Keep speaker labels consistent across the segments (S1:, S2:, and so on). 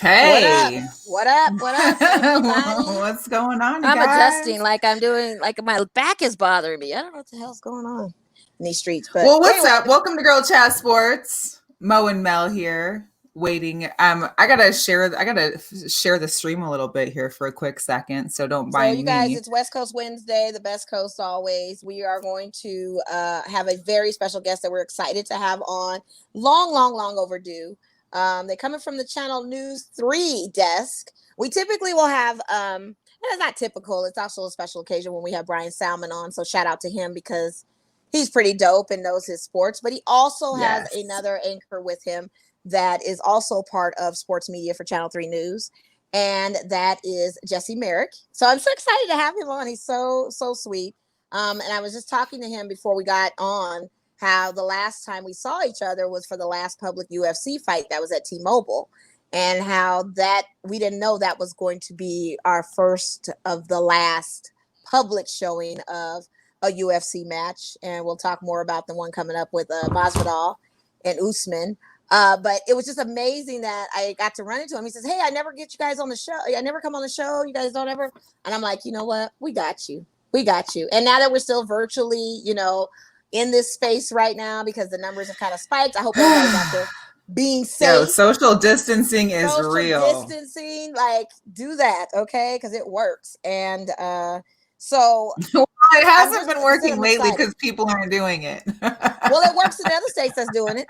S1: Hey.
S2: What up? What up, everybody?
S1: What's going on,
S2: I'm
S1: guys?
S2: adjusting like I'm doing, like my back is bothering me. I don't know what the hell's going on in these streets. But
S1: Well, what's
S2: anyway,
S1: up? Welcome to Girlchatsports. Mo and Mel here, waiting. I gotta share the stream a little bit here for a quick second, so don't mind
S2: you guys,
S1: me.
S2: it's West Coast Wednesday, the best coast always. We are going to have a very special guest that we're excited to have on. Long overdue. They're coming from the channel News3 desk. We typically will have, and it's not typical, it's also a special occasion when we have Brian Salmon on. So shout out to him because he's pretty dope and knows his sports. But he also has another anchor with him that is also part of sports media for Channel 3 News. And that is Jesse Merrick. So I'm so excited to have him on. He's so sweet. And I was just talking to him before we got on how the last time we saw each other was for the last public UFC fight that was at T-Mobile, and how that we didn't know that was going to be our first of the last public showing of a UFC match. And we'll talk more about the one coming up with Masvidal and Usman. But it was just amazing that I got to run into him. He says, "Hey, I never get you guys on the show. I never come on the show. You guys don't ever." And I'm like, you know what? We got you. We got you. And now that we're still virtually, in this space right now because the numbers have kind of spiked. I hope everybody's out there being safe.
S1: Yo, social distancing is real.
S2: Social distancing, like, do that, okay? Because it works. And so
S1: well, it hasn't been working lately because people aren't doing it.
S2: Well, it works in other states that's doing it.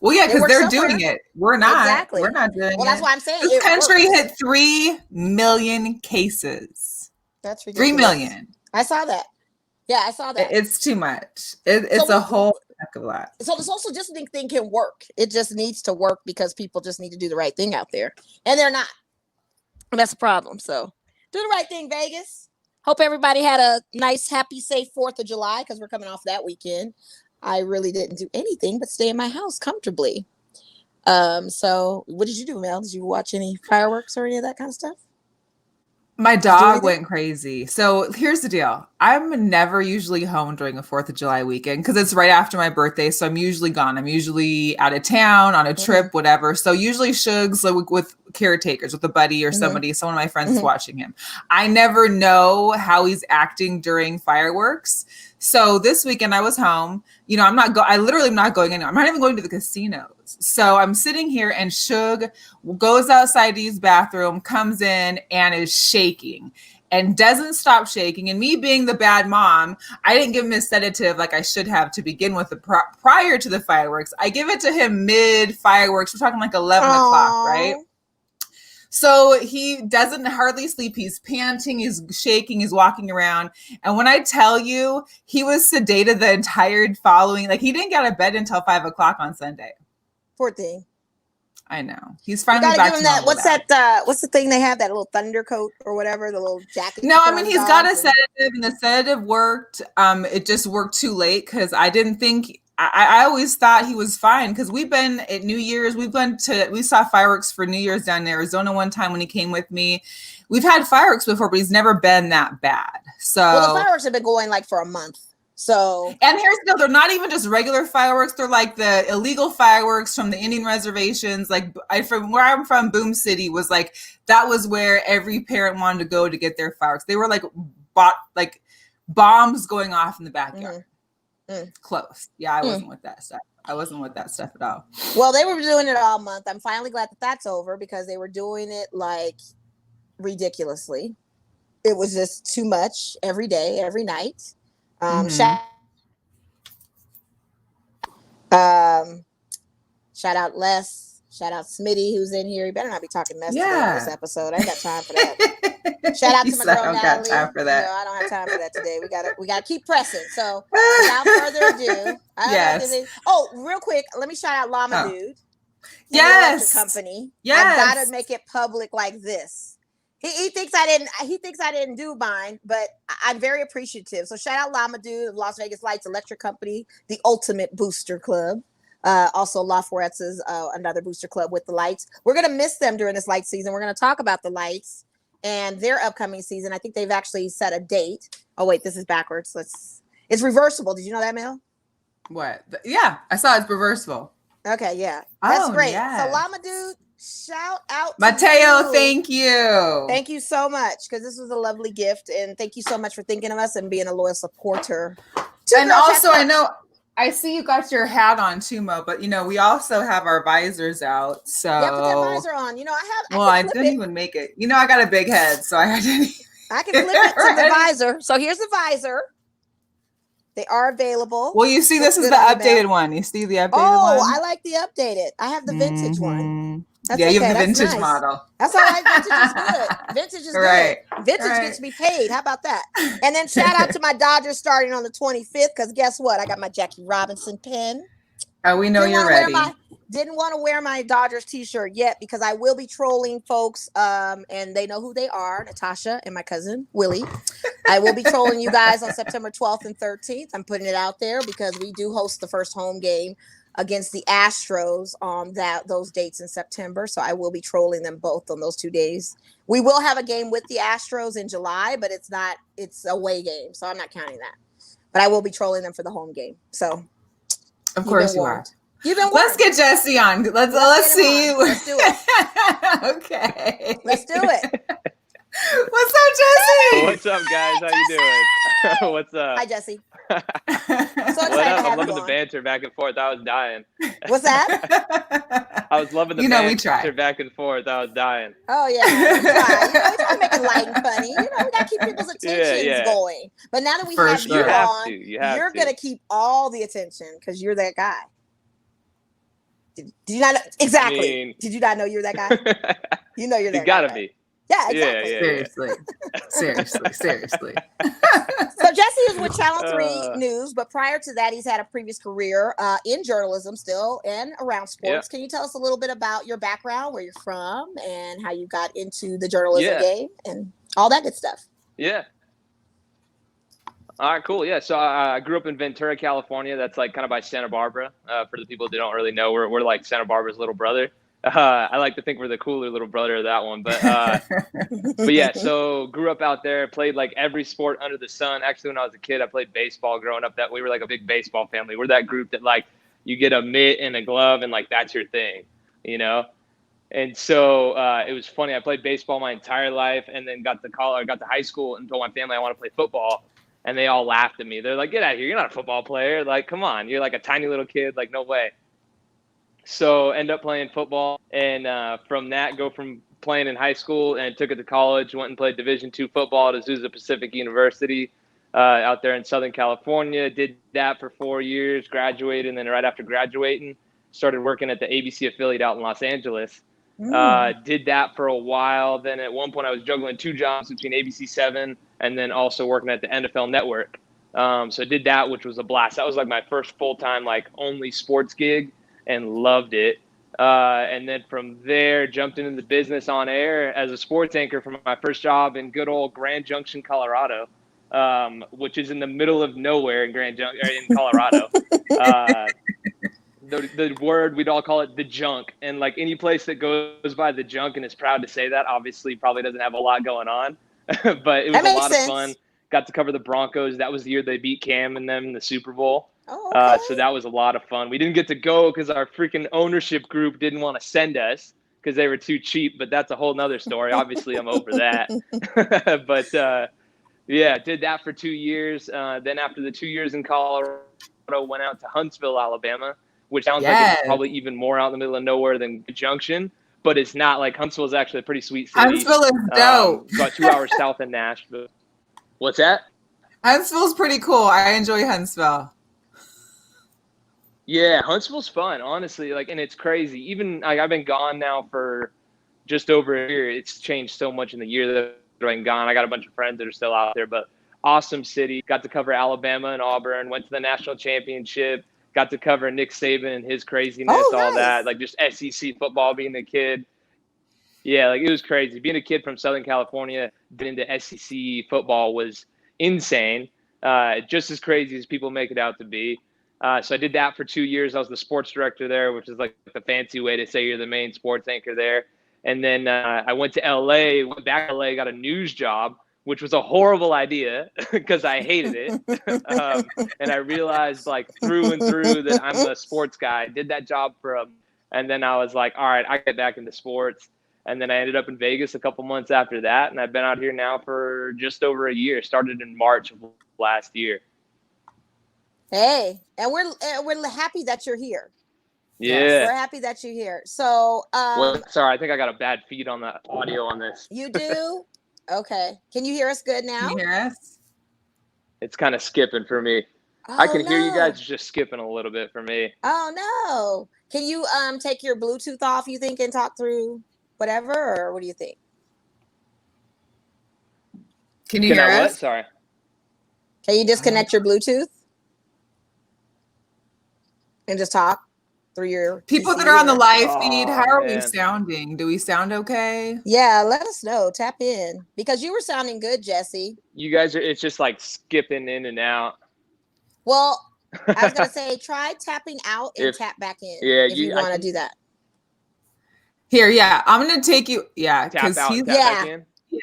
S1: Well, yeah, because they're doing it. We're not.
S2: Exactly.
S1: We're not doing it.
S2: Well, that's why I'm saying
S1: this country hit 3 million cases.
S2: That's ridiculous.
S1: 3 million.
S2: I saw that. Yeah, I saw that.
S1: It's too much. It's a whole heck of a lot.
S2: So the social distancing thing can work. It just needs to work because people just need to do the right thing out there. And they're not. And that's a problem. So do the right thing, Vegas. Hope everybody had a nice, happy, safe 4th of July because we're coming off that weekend. I really didn't do anything but stay in my house comfortably. So what did you do, Mel? Did you watch any fireworks or any of that kind of stuff?
S1: My dog went crazy. So here's the deal. I'm never usually home during a 4th of July weekend because it's right after my birthday. So I'm usually gone. I'm usually out of town on a trip, whatever. So usually Shugs with caretakers, with a buddy or somebody, someone of my friends is watching him. I never know how he's acting during fireworks. So this weekend I was home. I literally am not going anywhere. I'm not even going to the casinos. So I'm sitting here and Shug goes outside to use bathroom, comes in and is shaking and doesn't stop shaking. And me being the bad mom, I didn't give him a sedative like I should have to begin with prior to the fireworks. I give it to him mid fireworks. We're talking like 11 o'clock, right? So he doesn't hardly sleep. He's panting, he's shaking, he's walking around. And when I tell you, he was sedated the entire following, like he didn't get out of bed until 5 o'clock on Sunday.
S2: Poor thing.
S1: I know. He's finally back to normal.
S2: What's the thing they have? That little thunder coat or whatever, the little jacket.
S1: No, I mean, he's got a sedative and the sedative worked. It just worked too late because I didn't think, I always thought he was fine because we've been at New Year's. We saw fireworks for New Year's down in Arizona one time when he came with me. We've had fireworks before, but he's never been that bad. So
S2: the fireworks have been going like for a month. So,
S1: and here's the deal, they're not even just regular fireworks. They're like the illegal fireworks from the Indian reservations. Like from where I'm from, Boom City was like, that was where every parent wanted to go to get their fireworks. They were like bombs going off in the backyard. Close. Yeah, I wasn't with that stuff. I wasn't with that stuff at all.
S2: Well, they were doing it all month. I'm finally glad that that's over because they were doing it like ridiculously. It was just too much every day, every night. Shout out Les. Shout out Smitty, who's in here. You better not be talking mess today on this episode. I ain't got time for that. Shout out to my girl Natalie.
S1: Time for that.
S2: I don't have time for that today. We gotta keep pressing. So without further ado, real quick, let me shout out Llama Dude.
S1: Yes.
S2: Company.
S1: Yes.
S2: I've got to make it public like this. He thinks I didn't do mine, but I'm very appreciative. So shout out Llama Dude of Las Vegas Lights Electric Company, the ultimate booster club. Also Lafayette's is another booster club with the lights. We're going to miss them during this light season. We're going to talk about the lights and their upcoming season. I think they've actually set a date. Oh, wait, this is backwards. It's reversible. Did you know that, Mel?
S1: What? Yeah, I saw it's reversible.
S2: Okay, yeah. That's great.
S1: Yes.
S2: So Llama Dude, Shout out to
S1: Mateo,
S2: you.
S1: thank you.
S2: Thank you so much, because this was a lovely gift, and thank you so much for thinking of us and being a loyal supporter.
S1: And also, I know I see you got your hat on too, Mo, but we also have our visors out. So
S2: yeah, put that visor on.
S1: I didn't even make it. I got a big head, so I didn't.
S2: I can flip it to the visor. So here's the visor. They are available.
S1: Well, you see, this is the updated one. You see the updated one?
S2: Oh, I like the updated. I have the vintage one. That's
S1: you have the
S2: That's
S1: vintage
S2: nice.
S1: model.
S2: That's all right. Vintage is good. Vintage is
S1: right.
S2: good. Vintage gets me paid. How about that? And then shout out to my Dodgers starting on the 25th, because guess what? I got my Jackie Robinson pen.
S1: Oh, we know you're ready.
S2: Didn't want to wear my Dodgers t-shirt yet, because I will be trolling folks, and they know who they are, Natasha and my cousin Willie. I will be trolling you guys on September 12th and 13th. I'm putting it out there because we do host the first home game against the Astros on those dates in September. So I will be trolling them both on those 2 days. We will have a game with the Astros in July, but it's a away game, so I'm not counting that. But I will be trolling them for the home game. So
S1: of course you are.
S2: You've been warned.
S1: Let's get Jesse on. Let's see.
S2: Let's do it.
S1: Okay.
S2: Let's do it.
S1: What's up, Jesse?
S3: What's up, guys? How you doing? What's up?
S2: Hi, Jesse.
S1: So
S2: excited
S3: to
S2: have
S3: I'm loving
S2: you
S3: the
S2: on.
S3: banter back and forth. I was dying.
S2: What's that?
S3: I was loving the banter back and forth. I was dying.
S2: Oh yeah, we try to make it light and funny. We gotta keep people's attentions going. But now that we have you on, you're gonna keep all the attention because you're that guy. Did you not know? Exactly? Did you not know you're that guy? You know you're that guy.
S3: You gotta
S2: right?
S3: be.
S2: Yeah, exactly.
S1: Seriously.
S2: So Jesse is with Channel 3 News, but prior to that, he's had a previous career in journalism still and around sports. Can you tell us a little bit about your background, where you're from, and how you got into the journalism game and all that good stuff?
S3: Yeah. All right, cool. Yeah, so I grew up in Ventura, California. That's like kind of by Santa Barbara. For the people that don't really know, we're like Santa Barbara's little brother. I like to think we're the cooler little brother of that one, but yeah, so grew up out there, played like every sport under the sun. Actually, when I was a kid, I played baseball growing up. That we were like a big baseball family. We're that group that like you get a mitt and a glove and like that's your thing, And so it was funny. I played baseball my entire life, and then got to high school and told my family I want to play football, and they all laughed at me. They're like, "Get out of here! You're not a football player. Like, come on, you're like a tiny little kid. Like, no way." So end up playing football, and from that, go from playing in high school and took it to college. Went and played Division II football at Azusa Pacific University out there in Southern California. Did that for 4 years, graduated, and then right after graduating, started working at the ABC affiliate out in Los Angeles. Did that for a while. Then at one point, I was juggling 2 jobs between ABC 7 and then also working at the NFL Network. So I did that, which was a blast. That was like my first full-time, like only sports gig, and loved it. And then from there, jumped into the business on air as a sports anchor for my first job in good old Grand Junction, Colorado, which is in the middle of nowhere in in Colorado. The word, we'd all call it the junk. And like any place that goes by the junk and is proud to say that, obviously probably doesn't have a lot going on. But it was a lot of fun. Got to cover the Broncos. That was the year they beat Cam and them in the Super Bowl.
S2: Oh, okay.
S3: So that was a lot of fun. We didn't get to go because our freaking ownership group didn't want to send us because they were too cheap. But that's a whole nother story. Obviously, I'm over that. But yeah, did that for 2 years. Then after the 2 years in Colorado, went out to Huntsville, Alabama, which sounds like it's probably even more out in the middle of nowhere than Junction. But it's not. Like Huntsville is actually a pretty sweet city.
S1: Huntsville is dope.
S3: About 2 hours south of Nashville. What's that?
S1: Huntsville's pretty cool. I enjoy Huntsville.
S3: Yeah, Huntsville's fun, honestly. Like, and it's crazy. Even like I've been gone now for just over a year. It's changed so much in the year that I've been gone. I got a bunch of friends that are still out there, but awesome city. Got to cover Alabama and Auburn. Went to the national championship. Got to cover Nick Saban and his craziness, all that. Like just SEC football, being a kid. Yeah, like it was crazy. Being a kid from Southern California, getting into SEC football was insane. Just as crazy as people make it out to be. So I did that for 2 years. I was the sports director there, which is like the fancy way to say you're the main sports anchor there. And then I went to LA, went back to LA, got a news job, which was a horrible idea because I hated it. And I realized like through and through that I'm a sports guy. I did that job for And then I was like, all right, I get back into sports. And then I ended up in Vegas a couple months after that. And I've been out here now for just over a year. Started in March of last year.
S2: Hey, and we're happy that you're here.
S3: Yeah.
S2: We're happy that you're here. So,
S3: sorry, I think I got a bad feed on the audio on this.
S2: You do? Okay. Can you hear us good now?
S1: Can you hear us?
S3: It's kind of skipping for me.
S2: Oh,
S3: I can hear you guys. It's just skipping a little bit for me.
S2: Oh no. Can you take your Bluetooth off, you think, and talk through whatever, or what do you think?
S1: Can you hear us?
S3: What? Sorry.
S2: Can you disconnect your Bluetooth and just talk through your
S1: people
S2: PC
S1: that are on the
S2: or-
S1: live feed? How are we
S3: man.
S1: sounding? Do we sound okay?
S2: Yeah, let us know. Tap in because you were sounding good, Jesse.
S3: You guys are. It's just like skipping in and out.
S2: Well, I was gonna say try tapping out and tap back in.
S3: Yeah,
S2: if you want to do that.
S1: Here, yeah, I'm gonna take you. Yeah,
S3: Tap out.
S1: he's
S3: Tap back in.
S1: Yeah.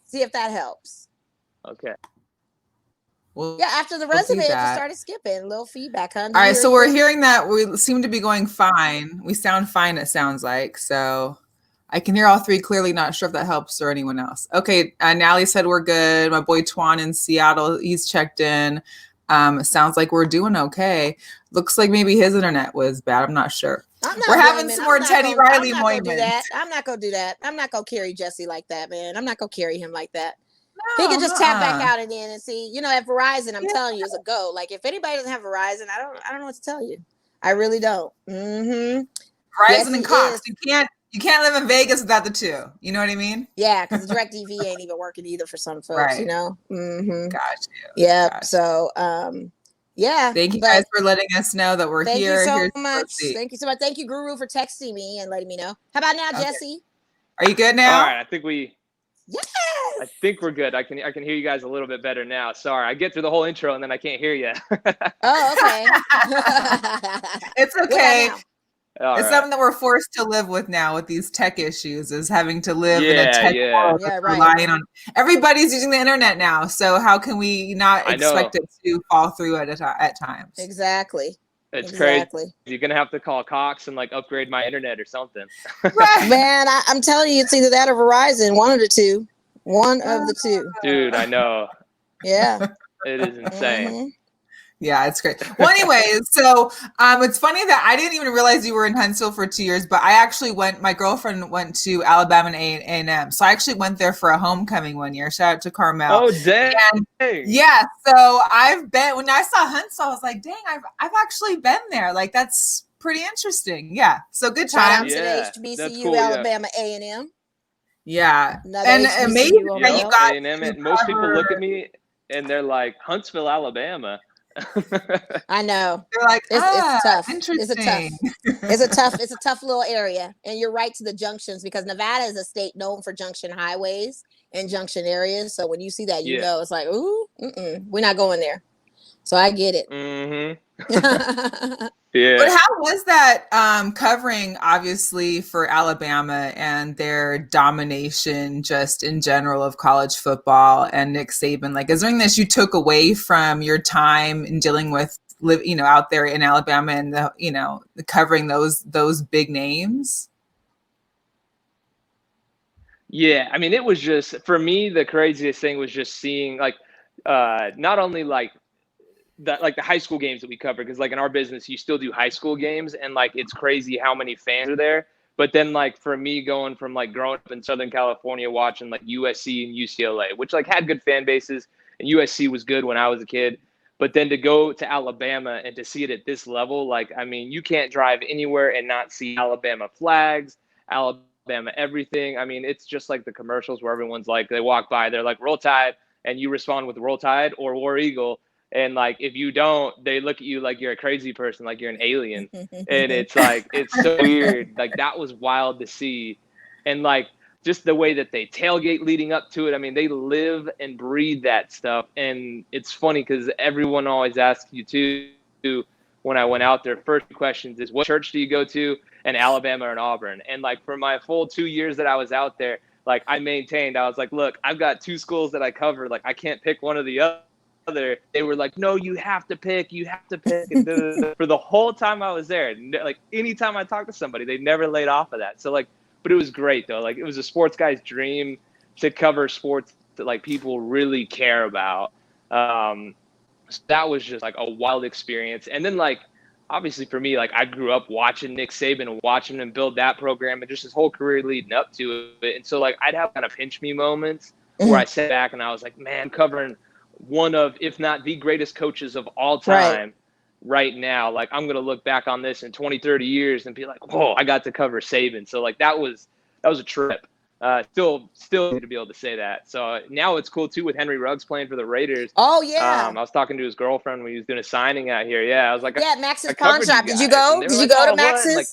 S2: See if that helps.
S3: Okay.
S1: Well,
S2: Yeah, after the
S1: we'll
S2: resume,
S1: do
S2: it just
S1: that.
S2: started skipping. A little feedback, huh?
S1: All right, so we're hearing that we seem to be going fine. We sound fine, it sounds like. So I can hear all three clearly. Not sure if that helps or anyone else. Okay, Nally said we're good. My boy Twan in Seattle, he's checked in. Sounds like we're doing okay. Looks like maybe his internet was bad. I'm not sure. We're having some more Teddy Riley moments.
S2: I'm not gonna do that. I'm not gonna carry Jesse like that, man. I'm not gonna carry him like that. He can just tap back out and in and see. You know, at Verizon, I'm telling you, it's a go. Like if anybody doesn't have Verizon, I don't know what to tell you. I really don't.
S1: Verizon
S2: Yes,
S1: and Cox. You can't live in Vegas without the two. You know what I mean?
S2: Yeah, because DirecTV ain't even working either for some folks.
S1: Right.
S2: You know.
S1: Got you.
S2: Yeah.
S1: Got you.
S2: So, yeah.
S1: Thank you guys for letting us know that we're here.
S2: Thank you so much. Thank you so much. Thank you, Guru, for texting me and letting me know. How about now, Jesse?
S1: Are you good now?
S3: All right. I think
S2: Yes.
S3: I think we're good. I can hear you guys a little bit better now. Sorry, I get through the whole intro and then I can't hear you.
S2: Oh, okay.
S1: It's okay.
S3: It's
S1: something that we're forced to live with now with these tech issues, is having to live in a tech world, relying on everybody's using the internet now. So how can we not expect it to fall through at times?
S2: Exactly.
S3: It's crazy. You're gonna have to call Cox and like upgrade my internet or something.
S2: Right. Man, I'm telling you, it's either that or Verizon. One of the two. One of the two.
S3: Dude, I know.
S2: Yeah.
S3: It is insane.
S1: Yeah, it's great. Well, anyways, so it's funny that I didn't even realize you were in Huntsville for 2 years, but I actually my girlfriend went to Alabama and A&M. So I actually went there for a homecoming one year. Shout out to Carmel.
S3: Oh, dang.
S1: Yeah, so when I saw Huntsville, I was like, dang, I've actually been there. Like, that's pretty interesting. Yeah, so good time.
S2: Shout out to the HBCU, cool, Alabama A&M.
S1: Yeah,
S2: another
S1: and
S2: HBCU
S1: amazing that you got
S3: A&M, and most people look at me and they're like, Huntsville, Alabama.
S2: I know.
S1: They're like,
S2: it's tough.
S1: Interesting.
S2: It's a tough little area. And you're right to the junctions, because Nevada is a state known for junction highways and junction areas. So when you see that, you know, it's like, ooh, we're not going there. So I get it.
S1: Yeah. But how was that covering, obviously, for Alabama and their domination just in general of college football and Nick Saban? Like, is there anything that you took away from your time in dealing with, out there in Alabama and covering those big names?
S3: Yeah, I mean, it was just, for me, the craziest thing was just seeing not only the high school games that we cover, because in our business you still do high school games, and it's crazy how many fans are there. But then for me, going from growing up in Southern California, watching USC and UCLA, which had good fan bases, and USC was good when I was a kid, but then to go to Alabama and to see it at this level, I mean, you can't drive anywhere and not see Alabama flags, Alabama everything. I mean, it's just the commercials where everyone's they walk by, they're like, Roll Tide, and you respond with Roll Tide or War Eagle. And if you don't, they look at you like you're a crazy person, like you're an alien. And it's it's so weird. That was wild to see. And just the way that they tailgate leading up to it. I mean, they live and breathe that stuff. And it's funny because everyone always asks you too, when I went out there, first questions is, what church do you go to? And Alabama and Auburn. And for my full 2 years that I was out there, I maintained, I was like, look, I've got two schools that I cover. I can't pick one or the other. brother, they were like, no, you have to pick. And for the whole time I was there, like anytime I talked to somebody, they never laid off of that. So like, but it was great though. Like it was a sports guy's dream to cover sports that like people really care about. So that was just like a wild experience. And then like, obviously for me, like I grew up watching Nick Saban and watching him build that program and just his whole career leading up to it. And so like I'd have kind of pinch me moments where I sat back and I was like, man, covering one of, if not the greatest coaches of all time right now. Like I'm going to look back on this in 20, 30 years and be like, whoa, I got to cover Saban. So like that was a trip. Still to be able to say that. So now it's cool too with Henry Ruggs playing for the Raiders.
S2: Oh yeah.
S3: I was talking to his girlfriend when he was doing a signing out here. Yeah, I was like,
S2: yeah, Max's pawn shop. Did you go? Did you go to Max's? Like,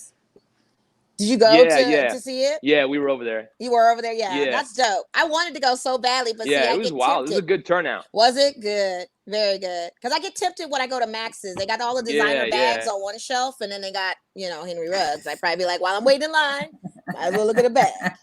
S2: did you go to see it?
S3: Yeah, we were over there.
S2: You were over there? Yeah, that's dope. I wanted to go so badly, but
S3: yeah,
S2: see,
S3: it was wild. It was a good turnout.
S2: Was it good? Very good. Because I get tempted when I go to Max's. They got all the designer bags on one shelf, and then they got, Henry Ruggs. I'd probably be like, while I'm waiting in line, might as well look at a bag.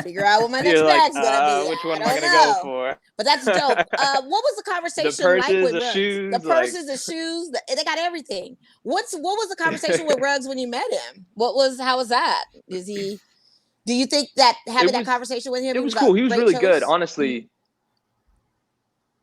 S2: Figure out what my next bag's gonna be.
S3: Which one am I gonna go for?
S2: But that's dope. What was the conversation like with Ruggs?
S3: Shoes,
S2: the purses, the shoes, they got everything. What was the conversation with Ruggs when you met him? How was that? Do you think that having that conversation with him?
S3: It was cool. He was really good, honestly.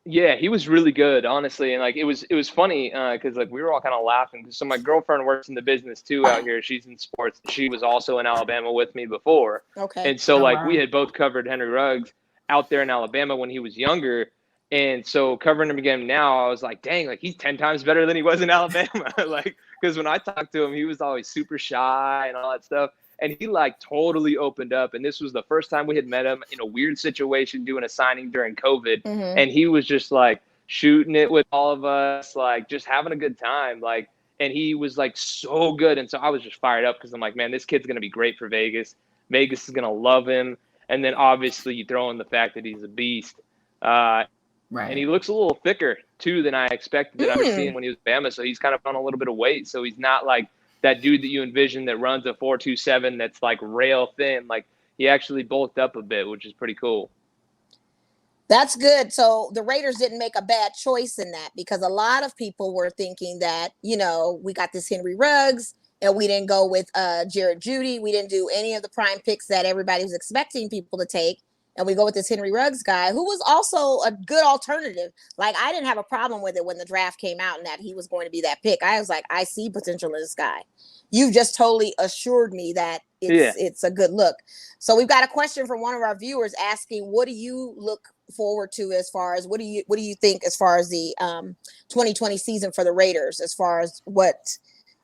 S3: Yeah, he was really good, honestly, and like it was funny because like we were all kind of laughing. So my girlfriend works in the business too out here. She's in sports. She was also in Alabama with me before.
S2: Okay.
S3: And so we had both covered Henry Ruggs out there in Alabama when he was younger, and so covering him again now, I was like, dang, like he's 10 times better than he was in Alabama. Like because when I talked to him, he was always super shy and all that stuff. And he like totally opened up. And this was the first time we had met him in a weird situation doing a signing during COVID.
S2: Mm-hmm.
S3: And he was just like shooting it with all of us, like just having a good time. Like, and he was like so good. And so I was just fired up because I'm like, man, this kid's going to be great for Vegas. Vegas is going to love him. And then obviously you throw in the fact that he's a beast.
S1: Right.
S3: And he looks a little thicker too than I expected that I was seeing when he was Bama. So he's kind of on a little bit of weight. So he's not like that dude that you envision that runs a 4.27 that's like rail thin. Like he actually bulked up a bit, which is pretty cool.
S2: That's good. So the Raiders didn't make a bad choice in that because a lot of people were thinking that, we got this Henry Ruggs and we didn't go with Jared Judy. We didn't do any of the prime picks that everybody was expecting people to take. And we go with this Henry Ruggs guy who was also a good alternative. Like I didn't have a problem with it when the draft came out and that he was going to be that pick. I was like, I see potential in this guy. You've just totally assured me that it's a good look. So we've got a question from one of our viewers asking, what do you look forward to as far as what do you think as far as the 2020 season for the Raiders, as far as what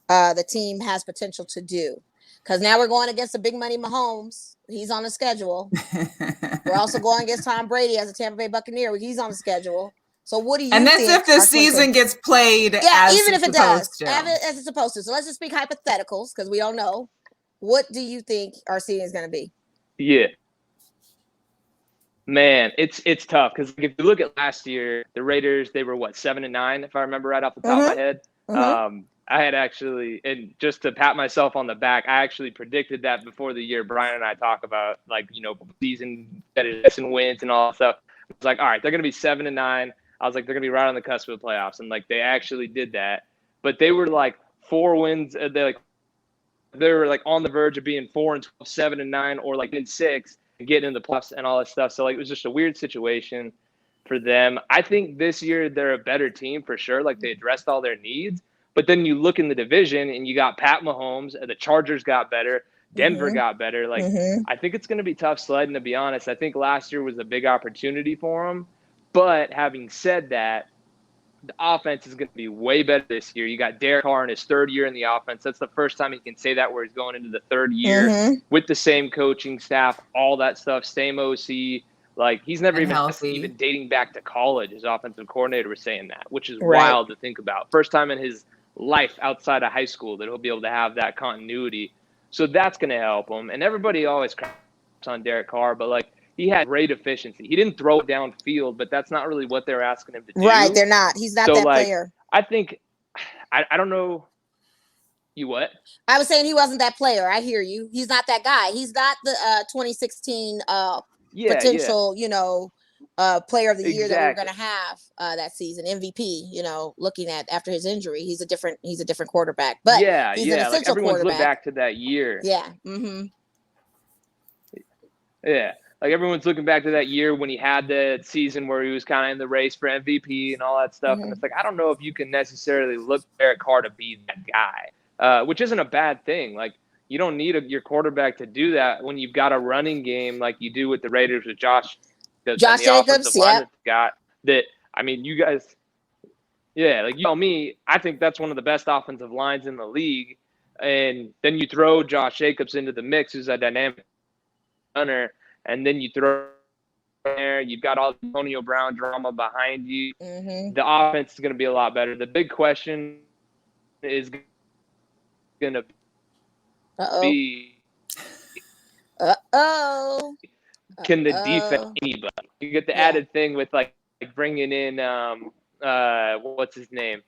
S2: the team has potential to do? Because now we're going against the big money Mahomes. He's on the schedule. We're also going against Tom Brady as a Tampa Bay Buccaneer. He's on the schedule. So what do you think?
S1: And that's if the season gets played
S2: even if it does,
S1: as
S2: it's supposed to. So let's just speak hypotheticals because we don't know. What do you think our season is going to be?
S3: Yeah. Man, it's tough because if you look at last year, the Raiders, they were 7-9, if I remember right off the top of my head.
S2: Mm-hmm.
S3: I had actually, and just to pat myself on the back, I actually predicted that before the year. Brian and I talk about season and wins and all that stuff. I was like, all right, they're going to be 7-9. I was like, they're going to be right on the cusp of the playoffs. And like, they actually did that, but they were like 4 wins. They were like on the verge of being 4-12, 7-9, or like in 6 and getting in the playoffs and all that stuff. So like, it was just a weird situation for them. I think this year they're a better team for sure. Like they addressed all their needs. But then you look in the division and you got Pat Mahomes, the Chargers got better, Denver got better. Like I think it's going to be tough sledding, to be honest. I think last year was a big opportunity for them. But having said that, the offense is going to be way better this year. You got Derek Carr in his 3rd year in the offense. That's the first time he can say that, where he's going into the 3rd year with the same coaching staff, all that stuff, same OC. Like he's never even dating back to college. His offensive coordinator was saying that, which is wild to think about. First time in his life outside of high school that he'll be able to have that continuity. So that's going to help him. And everybody always craps on Derek Carr, but like he had great efficiency. He didn't throw it downfield, but that's not really what they're asking him to do.
S2: Right, they're not. He's not that player.
S3: I think I don't know. You what?
S2: I was saying he wasn't that player. I hear you. He's not that guy. He's not the 2016 potential, player of the year that we were
S3: Exactly.
S2: going to have that season, MVP. Looking at after his injury, he's a different quarterback, but he's an
S3: Like
S2: essential
S3: everyone's looked
S2: quarterback.
S3: back to that year.
S2: Yeah. Mm-hmm.
S3: Yeah. Like everyone's looking back to that year when he had the season where he was kind of in the race for MVP and all that stuff.
S2: Mm-hmm.
S3: And it's like, I don't know if you can necessarily look Derek Carr to be that guy, which isn't a bad thing. Like, you don't need your quarterback to do that when you've got a running game like you do with the Raiders with Josh
S2: Jacobs,
S3: line that got that. I mean, you guys, like you know me, I think that's one of the best offensive lines in the league. And then you throw Josh Jacobs into the mix, who's a dynamic runner, and then you throw there, you've got all the Antonio Brown drama behind you.
S2: Mm-hmm.
S3: The offense is going to be a lot better. The big question is going to be, can the defense anybody? You get the added thing with like bringing in what's his name,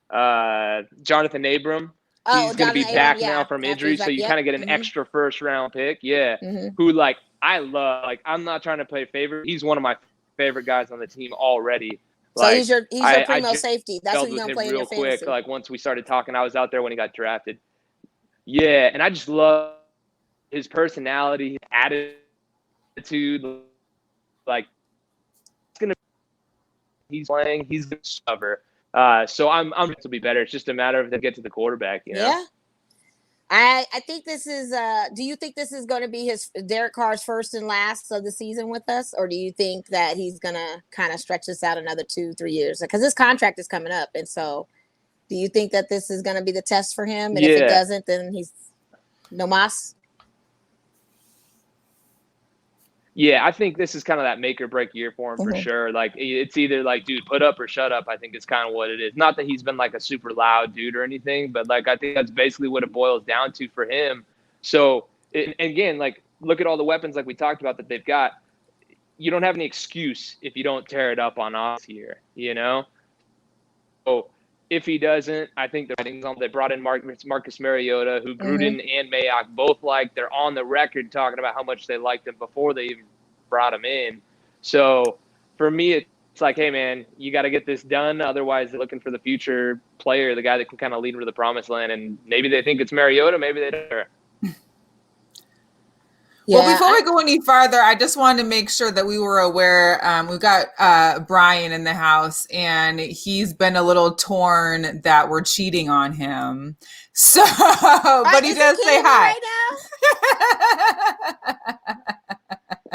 S3: Jonathan Abram. He's going to be back now from injury, so you kind of get an extra first round pick. Who like I love. Like, I'm not trying to play favorite. He's one of my favorite guys on the team already.
S2: So
S3: like,
S2: he's your primo safety. That's what you're going to play in your fantasy.
S3: Quick, like once we started talking, I was out there when he got drafted. Yeah, and I just love his personality, his attitude. Like, he's playing, he's going to cover. So I'm going to be better. It's just a matter of them get to the quarterback, you know?
S2: Yeah. I think this is do you think this is going to be Derek Carr's first and last of the season with us, or do you think that he's going to kind of stretch this out another 2-3 years, because his contract is coming up? And so do you think that this is going to be the test for him, and if it doesn't, then he's no mas?
S3: Yeah, I think this is kind of that make or break year for him for sure. Like, it's either like, dude, put up or shut up. I think it's kind of what it is. Not that he's been like a super loud dude or anything, but like, I think that's basically what it boils down to for him. So, and again, like, look at all the weapons like we talked about that they've got. You don't have any excuse if you don't tear it up on us here, you know? So if he doesn't, I think the writing's on. They brought in Marcus Mariota, who Gruden and Mayock both like. They're on the record talking about how much they liked him before they even brought him in. So for me, it's like, hey, man, you got to get this done. Otherwise, they're looking for the future player, the guy that can kind of lead them to the promised land. And maybe they think it's Mariota, maybe they don't.
S1: Well, before we go any farther, I just wanted to make sure that we were aware. We've got Brian in the house, and he's been a little torn that we're cheating on him. So, but he does say hi.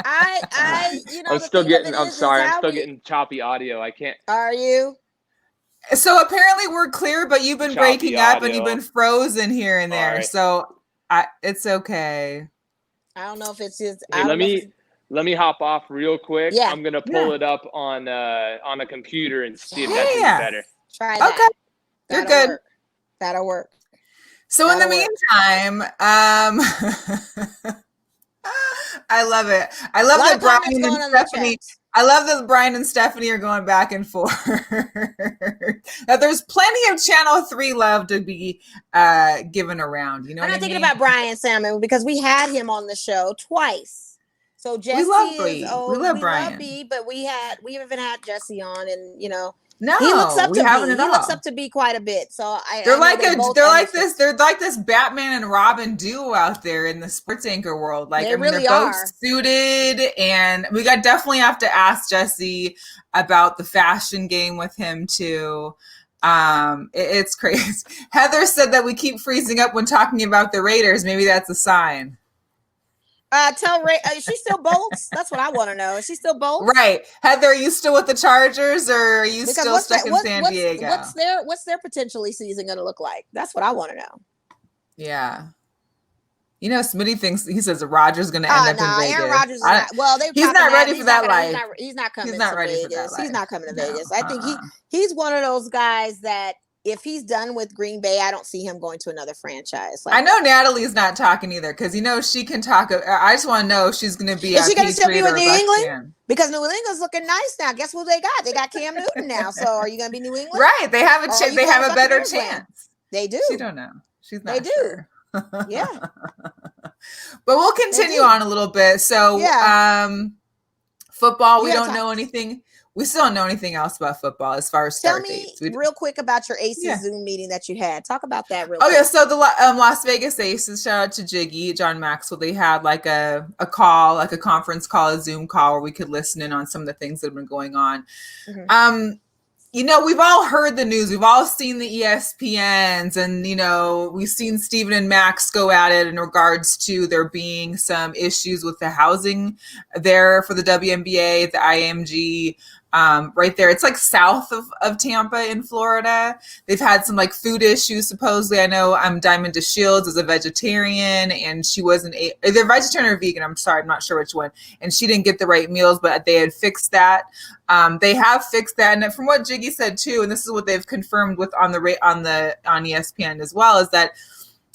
S3: I'm still getting choppy audio. I can't.
S2: Are you?
S1: So apparently we're clear, but you've been breaking up and you've been frozen here and there. Right. So it's okay.
S2: I don't know if it's just.
S3: Hey, let me hop off real quick. Yeah. I'm gonna pull it up on a computer and see if that's any better.
S2: Try that. Okay,
S1: you're good.
S2: That'll work.
S1: So in the meantime, I love it. I love that Brian and Stephanie. I love that Brian and Stephanie are going back and forth. That there's plenty of Channel 3 love to be given around. You know,
S2: I'm not thinking about Brian Salmon because we had him on the show twice. So Jesse
S1: we love Brian.
S2: But we haven't had Jesse on, and you know.
S1: No,
S2: he looks up to me. He looks up to be quite a bit. So they're like
S1: this Batman and Robin duo out there in the sports anchor world. Like,
S2: they really are
S1: suited, and we definitely have to ask Jesse about the fashion game with him too. It's crazy. Heather said that we keep freezing up when talking about the Raiders. Maybe that's a sign.
S2: Tell Ray, is she still Bolts? That's what I want to know. Is she still Bolts?
S1: Right. Heather, are you still with the Chargers, or are you still stuck in San Diego?
S2: What's their potentially season going to look like? That's what I want to know.
S1: Yeah. You know, Smitty thinks, he says Rodgers going to end up in Vegas.
S2: Aaron Rodgers is not. Well,
S1: he's not ready for that life.
S2: He's not coming to Vegas. He's not coming to Vegas. I think he's one of those guys that, if he's done with Green Bay, I don't see him going to another franchise.
S1: I know Natalie's not talking either, because she can talk. I just want to know if she's going to be.
S2: Is she going to still be with New England? Because New England's looking nice now. Guess what they got? They got Cam Newton now. So are you going to be New England?
S1: Right. They have a They have a better chance.
S2: They do.
S1: She don't know. She's not.
S2: They do.
S1: Sure.
S2: Yeah.
S1: But we'll continue on a little bit. So, Football, we don't know anything. We still don't know anything else about football as far as start dates.
S2: Tell me real quick about your Aces Zoom meeting that you had. Talk about that real quick.
S1: Yeah, so the Las Vegas Aces, shout out to Jiggy, John Maxwell, they had like a call, like a conference call, a Zoom call where we could listen in on some of the things that have been going on. Mm-hmm. You know, we've all heard the news. We've all seen the ESPNs, and, you know, we've seen Stephen and Max go at it in regards to there being some issues with the housing there for the WNBA, the IMG, right there. It's like south of Tampa in Florida. They've had some like food issues, supposedly. I know Diamond DeShields is a vegetarian, and she wasn't either vegetarian or vegan. I'm sorry, I'm not sure which one. And she didn't get the right meals, but they had fixed that. They have fixed that, and from what Jiggy said too, and this is what they've confirmed with on ESPN as well, is that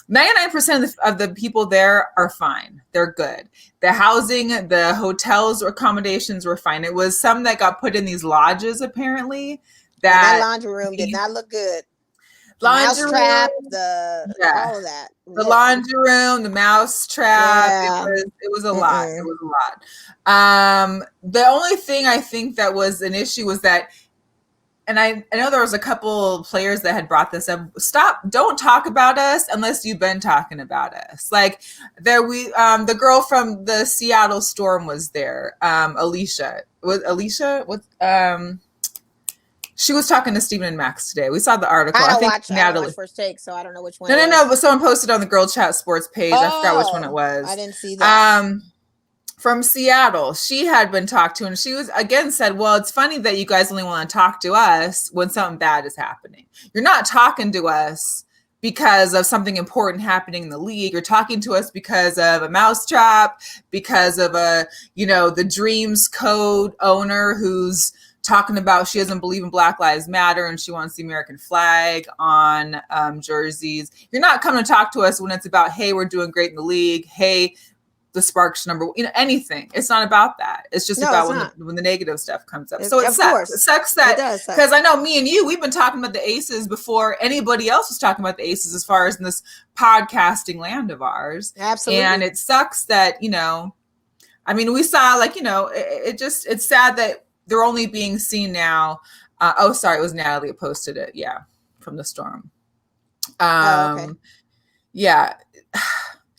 S1: 99% of the people there are fine. They're good. The housing, the hotels accommodations were fine. It was some that got put in these lodges, apparently. That
S2: laundry room did not look good.
S1: Laundry
S2: trap,
S1: room,
S2: all of that.
S1: The laundry room, the mouse trap. It was a lot. It was a lot. The only thing I think that was an issue was that, and I know there was a couple players that had brought this up. Don't talk about us unless you've been talking about us. Like the girl from the Seattle Storm was there. Alicia. She was talking to Stephen and Max today. We saw the article.
S2: I don't watch First Take, so I don't know which one.
S1: No. But someone posted on the Girl Chat Sports page. I forgot which one it was.
S2: I didn't see that.
S1: From Seattle, she had been talked to, and she was again said, well, it's funny that you guys only want to talk to us when something bad is happening. You're not talking to us because of something important happening in the league. You're talking to us because of a mousetrap, because of the Dreams Code owner who's talking about she doesn't believe in Black Lives Matter and she wants the American flag on jerseys. You're not coming to talk to us when it's about, hey, we're doing great in the league. Hey, the Sparks number, anything. It's not about that. It's just about when the negative stuff comes up. So it sucks. It sucks that, because I know me and you, we've been talking about the Aces before anybody else was talking about the Aces as far as in this podcasting land of ours.
S2: Absolutely.
S1: And it sucks that, we saw it's sad that they're only being seen now. It was Natalie who posted it. Yeah. From the Storm.
S2: Okay.
S1: Yeah.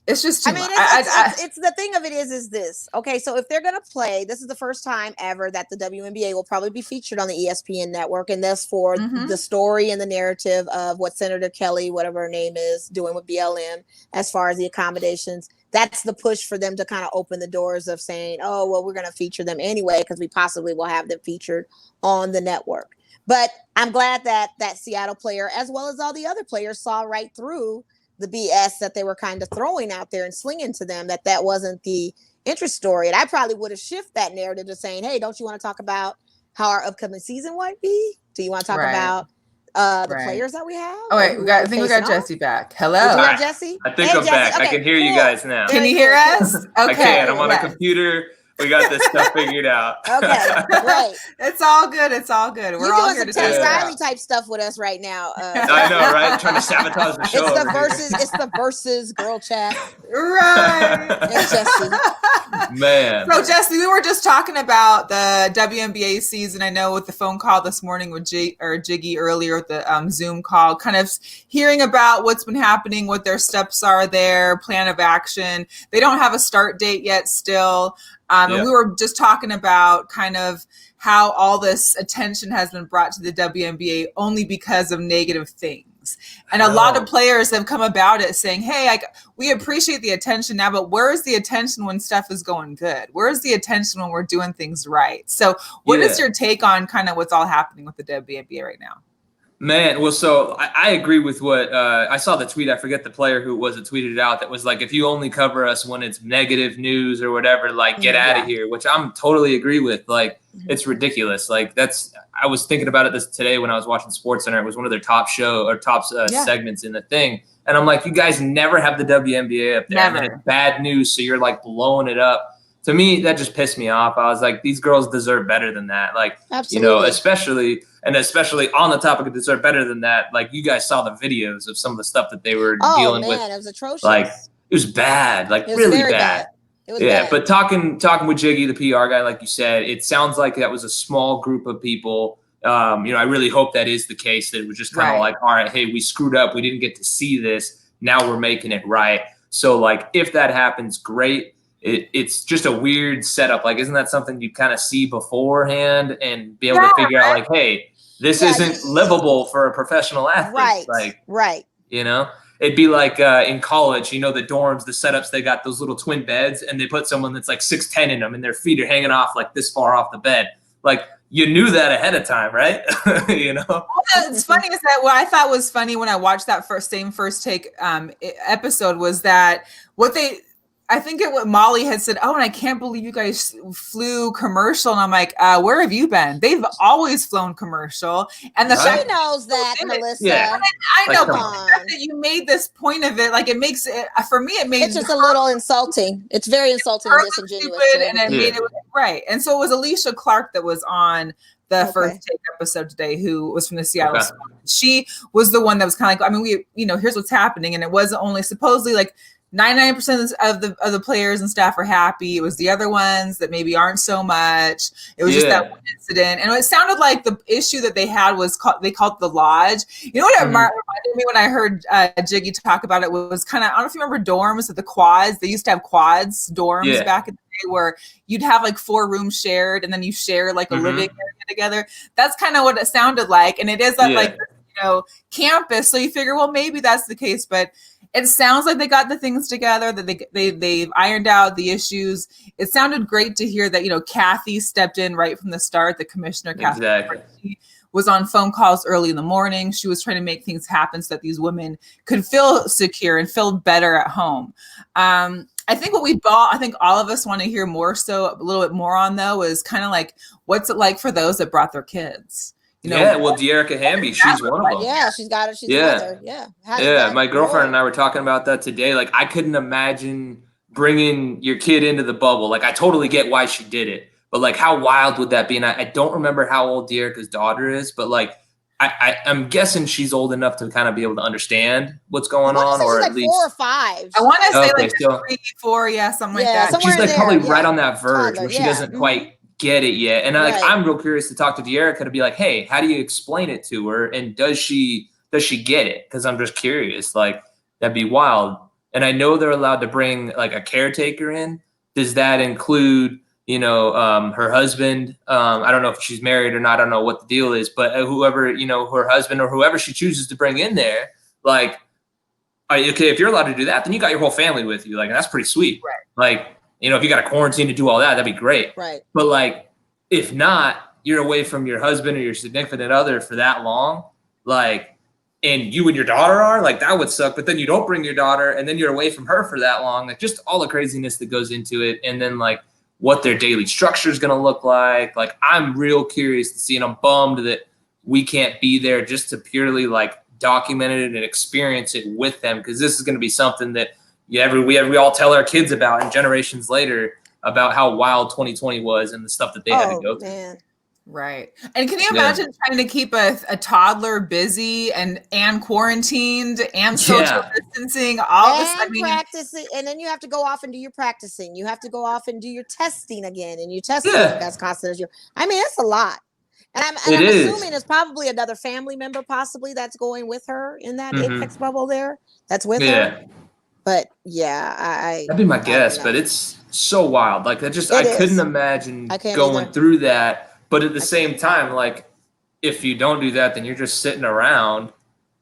S1: It's just too much.
S2: It's the thing of it is this. Okay, so if they're going to play, this is the first time ever that the WNBA will probably be featured on the ESPN network, and that's for the story and the narrative of what Senator Kelly, whatever her name is, doing with BLM as far as the accommodations. That's the push for them to kind of open the doors of saying, oh, well, we're going to feature them anyway because we possibly will have them featured on the network. But I'm glad that Seattle player, as well as all the other players, saw right through the BS that they were kind of throwing out there and slinging to them, that wasn't the interest story. And I probably would have shifted that narrative to saying, hey, don't you want to talk about how our upcoming season might be? Do you want to talk about the players that we have?
S1: Oh, wait, I think we got Jesse back. Hello.
S2: Did you have Jesse?
S4: I think I'm back. Okay, I can hear you guys now.
S1: Can you hear us? Okay.
S4: I can. I'm on a computer. We got this stuff figured out.
S2: Okay, great.
S1: It's all good. We're all here to
S2: do some Riley type stuff with us right now.
S4: I know, right? Trying to sabotage the show.
S2: It's the versus girl chat.
S1: Right.
S2: And Jesse.
S4: Man.
S1: So Jesse, we were just talking about the WNBA season. I know with the phone call this morning with Jiggy earlier with the Zoom call, kind of hearing about what's been happening, what their steps are there, plan of action. They don't have a start date yet still. And we were just talking about kind of how all this attention has been brought to the WNBA only because of negative things. And a lot of players have come about it saying, hey, we appreciate the attention now, but where's the attention when stuff is going good? Where's the attention when we're doing things right? So what is your take on kind of what's all happening with the WNBA right now?
S4: Man, well, so I agree with what I saw the tweet. I forget the player who it was that tweeted it out. That was like, if you only cover us when it's negative news or whatever, like get out of here, which I'm totally agree with. Like, it's ridiculous. Like I was thinking about it this today when I was watching SportsCenter. It was one of their top segments in the thing. And I'm like, you guys never have the WNBA up there.
S1: Never.
S4: And then it's bad news. So you're like blowing it up. To me, that just pissed me off. I was like, these girls deserve better than that. Like,
S2: absolutely.
S4: especially on the topic of deserve better than that. Like, you guys saw the videos of some of the stuff that they were dealing with.
S2: It was atrocious.
S4: Like, it was bad. Like,
S2: it was
S4: really
S2: very
S4: bad.
S2: It was
S4: Yeah,
S2: bad.
S4: but talking with Jiggy, the PR guy, like you said, it sounds like that was a small group of people. I really hope that is the case, that it was just kind of like, all right, hey, we screwed up. We didn't get to see this. Now we're making it right. So, like, if that happens, great. It's just a weird setup. Like, isn't that something you kind of see beforehand and be able to figure out, like, hey, this isn't livable for a professional athlete.
S2: Right.
S4: It'd be like in college, the dorms, the setups, they got those little twin beds and they put someone that's like 6'10" in them and their feet are hanging off like this far off the bed. Like, you knew that ahead of time, right?
S1: What's funny is that what I thought was funny when I watched that first take episode was that I think what Molly had said, and I can't believe you guys flew commercial. And I'm like, where have you been? They've always flown commercial. And the fact
S2: knows that, Melissa.
S4: Yeah.
S1: I know, but the fact that you made this point of it, like, it makes it, for me, it made
S2: it's just a little insulting. It's very insulting and disingenuous.
S1: And it made it right. And so it was Alicia Clark that was on the first take episode today, who was from the Seattle Storm. She was the one that was kind of like, here's what's happening. And it wasn't only supposedly like 99% of the players and staff are happy. It was the other ones that maybe aren't so much. It was just that one incident. And it sounded like the issue that they had was they called it the lodge. You know what it reminded me when I heard Jiggy talk about it was kind of, I don't know if you remember dorms at the quads. They used to have quads dorms back in the day where you'd have like 4 rooms shared and then you share like a living area together. That's kind of what it sounded like. And it is like, campus. So you figure, well, maybe that's the case, but it sounds like they got the things together, that they've ironed out the issues. It sounded great to hear that, Kathy stepped in right from the start, the commissioner, Kathy. She was on phone calls early in the morning. She was trying to make things happen so that these women could feel secure and feel better at home. I think I think all of us want to hear more, so a little bit more on, though, is kind of like, what's it like for those that brought their kids?
S4: De'Erica Hamby, she's one of them.
S2: Yeah, she's got it. She's mother.
S4: Yeah. My girlfriend and I were talking about that today. Like, I couldn't imagine bringing your kid into the bubble. Like, I totally get why she did it, but like, how wild would that be? And I don't remember how old De'Erica's daughter is, but like, I'm guessing she's old enough to kind of be able to understand what's going on, or at least
S2: 4 or 5.
S1: I want to say 3, 4, something like that.
S4: She's like probably right on that verge where she doesn't quite get it yet. And I'm real curious to talk to De'Erica to be like, hey, how do you explain it to her? And does she get it? Because I'm just curious. Like, that'd be wild. And I know they're allowed to bring like a caretaker in. Does that include, her husband? I don't know if she's married or not. I don't know what the deal is, but whoever, her husband or whoever she chooses to bring in there, like, okay, if you're allowed to do that, then you got your whole family with you. Like, and that's pretty sweet.
S1: Right.
S4: Like, if you got a quarantine to do all that, that'd be great.
S2: Right.
S4: But like, if not, you're away from your husband or your significant other for that long, like, and you and your daughter are, like, that would suck. But then you don't bring your daughter and then you're away from her for that long. Like, just all the craziness that goes into it. And then like what their daily structure is going to look like. Like, I'm real curious to see, and I'm bummed that we can't be there just to purely like document it and experience it with them. Cause this is going to be something that we all tell our kids about, and generations later about how wild 2020 was and the stuff that they had to go through.
S2: Man.
S1: Right. And can you imagine trying to keep a toddler busy and quarantined and social distancing, all this? I mean,
S2: practicing, and then you have to go off and do your practicing. You have to go off and do your testing again, and you testing that's constant as you. I mean, it's a lot. And I'm assuming it's probably another family member possibly that's going with her in that Apex bubble there. That's with her. But that'd
S4: be my guess, but it's so wild. Like, I couldn't imagine going through that. But at the same time, like, if you don't do that, then you're just sitting around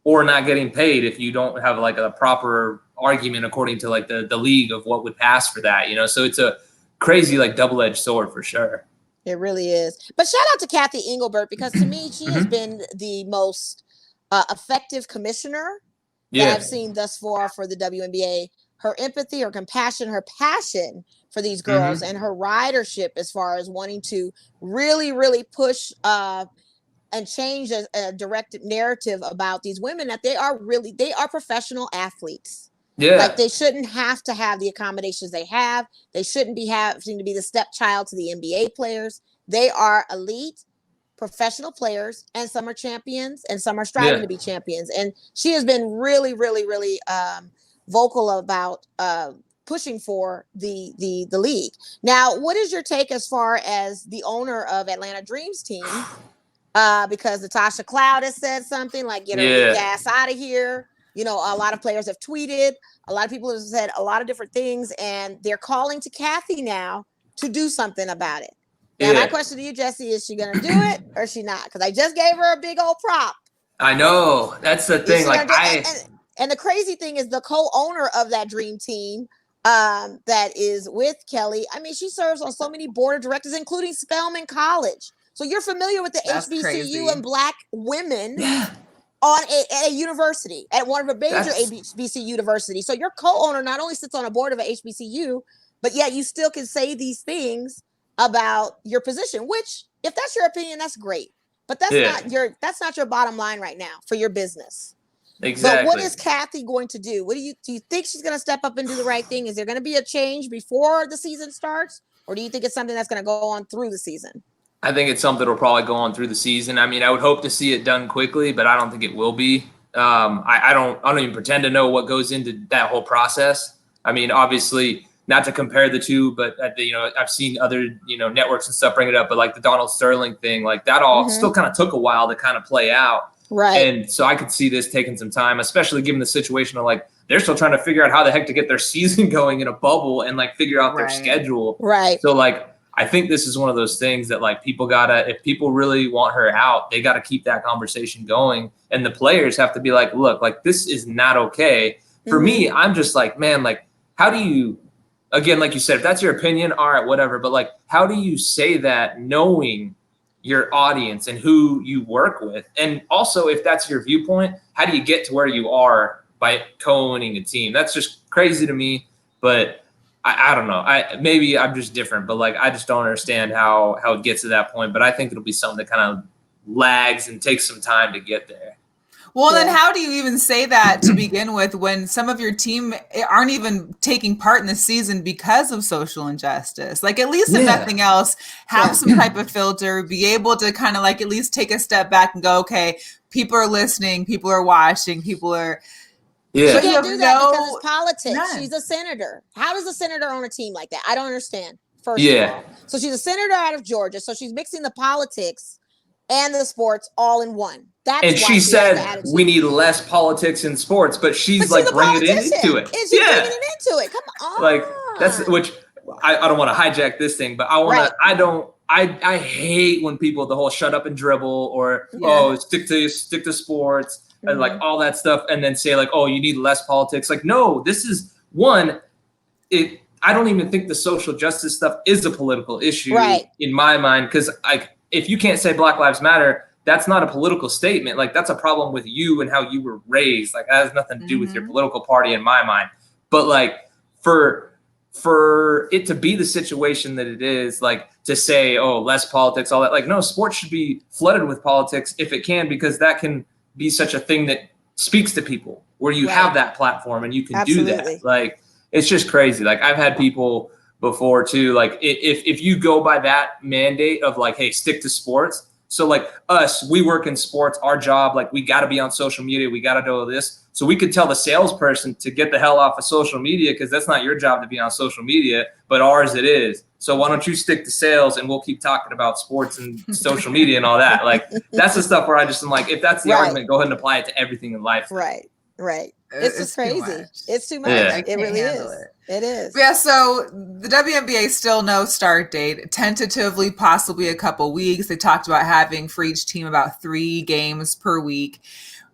S4: or not getting paid if you don't have like a proper argument according to like the league of what would pass for that, So it's a crazy like double-edged sword for sure.
S2: It really is. But shout out to Kathy Engelbert, because to me, she has been the most effective commissioner that I've seen thus far for the WNBA. Her empathy, her compassion, her passion for these girls, and her ridership as far as wanting to really, really push and change a directed narrative about these women, that they are professional athletes. Yeah. Like, they shouldn't have to have the accommodations they have. They shouldn't be having to be the stepchild to the NBA players. They are elite professional players, and some are champions and some are striving to be champions. And she has been really, really, really vocal about pushing for the league. Now, what is your take as far as the owner of Atlanta Dreams team? Because Natasha Cloud has said something like, get her weak ass out of here. You know, a lot of players have tweeted. A lot of people have said a lot of different things, and they're calling to Kathy now to do something about it. Now, my question to you, Jesse, is she going to do it or is she not? Because I just gave her a big old prop.
S4: I know. That's the thing. Like
S2: and the crazy thing is the co-owner of that dream team that is with Kelly. I mean, she serves on so many board of directors, including Spelman College. So you're familiar with the HBCU and Black women on at a university, at one of the major HBCU universities. So your co-owner not only sits on a board of an HBCU, but yet you still can say these things about your position, which if that's your opinion, that's great. But that's not your bottom line right now for your business.
S4: Exactly.
S2: But what is Kathy going to do? Do you think she's going to step up and do the right thing? Is there going to be a change before the season starts? Or do you think it's something that's going to go on through the season?
S4: I think it's something that'll probably go on through the season. I mean, I would hope to see it done quickly, but I don't think it will be. I don't even pretend to know what goes into that whole process. I mean, obviously, not to compare the two, but I've seen other networks and stuff bring it up. But like the Donald Sterling thing, like that all still kind of took a while to kind of play out.
S2: Right.
S4: And so I could see this taking some time, especially given the situation of like they're still trying to figure out how the heck to get their season going in a bubble and like figure out their schedule.
S2: Right.
S4: So like I think this is one of those things that like people gotta, if people really want her out, they gotta keep that conversation going. And the players have to be like, look, like this is not okay. For me, I'm just like, man, like how do you, again, like you said, if that's your opinion, all right, whatever. But like, how do you say that knowing your audience and who you work with? And also, if that's your viewpoint, how do you get to where you are by co-owning a team? That's just crazy to me. But I don't know. Maybe I'm just different, but like I just don't understand how it gets to that point. But I think it'll be something that kind of lags and takes some time to get there.
S1: Well, then how do you even say that to begin with when some of your team aren't even taking part in the season because of social injustice? Like at least if nothing else, have some type of filter, be able to kind of like at least take a step back and go, okay, people are listening, people are watching, people are.
S2: Yeah. She can't do that because it's politics. None. She's a senator. How does a senator own a team like that? I don't understand. First of all. So she's a senator out of Georgia. So she's mixing the politics and the sports all in one. That's
S4: and she said we need less politics in sports, but she's like bringing it into it.
S2: And she's bringing it into it. Come on.
S4: Like that's which I don't want to hijack this thing, but I want to. I hate when people the whole shut up and dribble or stick to sports. And like all that stuff, and then say like, oh, you need less politics. Like, no, this is one. I don't even think the social justice stuff is a political issue in my mind, because like if you can't say Black Lives Matter, that's not a political statement. Like that's a problem with you and how you were raised. Like that has nothing to do with your political party in my mind. But like for it to be the situation that it is, like to say, oh, less politics, all that. Like no, sports should be flooded with politics if it can, because that can be such a thing that speaks to people where you have that platform and you can do that. Like, it's just crazy. Like I've had people before too, like if you go by that mandate of like, hey, stick to sports. So like us, we work in sports, our job, like we got to be on social media. We got to do this. So we could tell the salesperson to get the hell off of social media, because that's not your job to be on social media, but ours it is. So why don't you stick to sales and we'll keep talking about sports and social media and all that. Like that's the stuff where I just am like, if that's the argument, go ahead and apply it to everything in life.
S2: Right. It's just crazy. It's too much.
S4: Yeah.
S2: It really is. It is.
S1: Yeah, so the WNBA still no start date, tentatively possibly a couple weeks. They talked about having for each team about 3 games per week.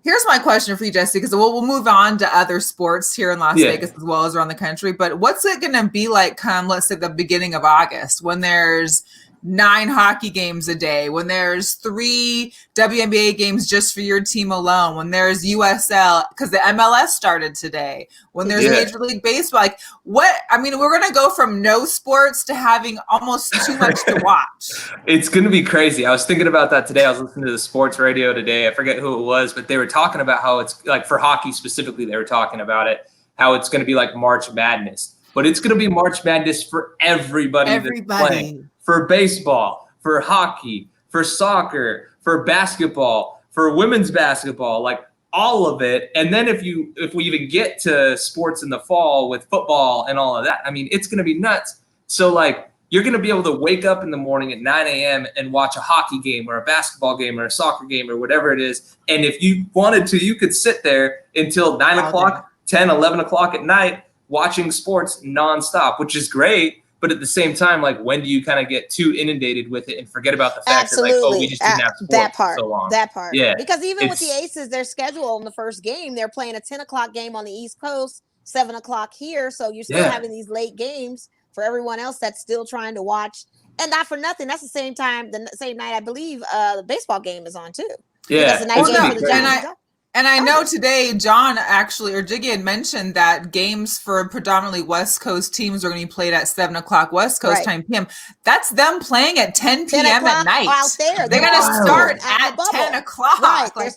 S1: Here's my question for you, Jesse, because we'll move on to other sports here in Las Vegas as well as around the country. But what's it going to be like come, let's say, the beginning of August when there's 9 hockey games a day, when there's 3 WNBA games just for your team alone, when there's USL, because the MLS started today, when there's Major League Baseball, like what, I mean, we're going to go from no sports to having almost too much to watch.
S4: It's going to be crazy. I was thinking about that today. I was listening to the sports radio today. I forget who it was, but they were talking about how it's like for hockey specifically, they were talking about it, how it's going to be like March Madness, but it's going to be March Madness for everybody. That's playing. For baseball, for hockey, for soccer, for basketball, for women's basketball, like all of it. And then if we even get to sports in the fall with football and all of that, I mean, it's going to be nuts. So like, you're going to be able to wake up in the morning at 9 a.m. and watch a hockey game or a basketball game or a soccer game or whatever it is. And if you wanted to, you could sit there until 9 o'clock, 10, 11 o'clock at night watching sports nonstop, which is great. But at the same time, like, when do you kind of get too inundated with it and forget about the fact that, like, oh, we just didn't have sports for so long?
S2: That part.
S4: Yeah.
S2: Because even with the Aces, their schedule in the first game, they're playing a 10 o'clock game on the East Coast, 7 o'clock here. So you're still having these late games for everyone else that's still trying to watch. And not for nothing, that's the same night, I believe, the baseball game is on, too.
S4: Yeah.
S2: The night game for the Giants.
S1: And I know today, John actually, or Jiggy had mentioned that games for predominantly West Coast teams are going to be played at 7 o'clock West Coast time PM. That's them playing at 10 p.m. at night.
S2: Out there.
S1: They're going to start at 10 o'clock.
S2: Right.
S1: Like,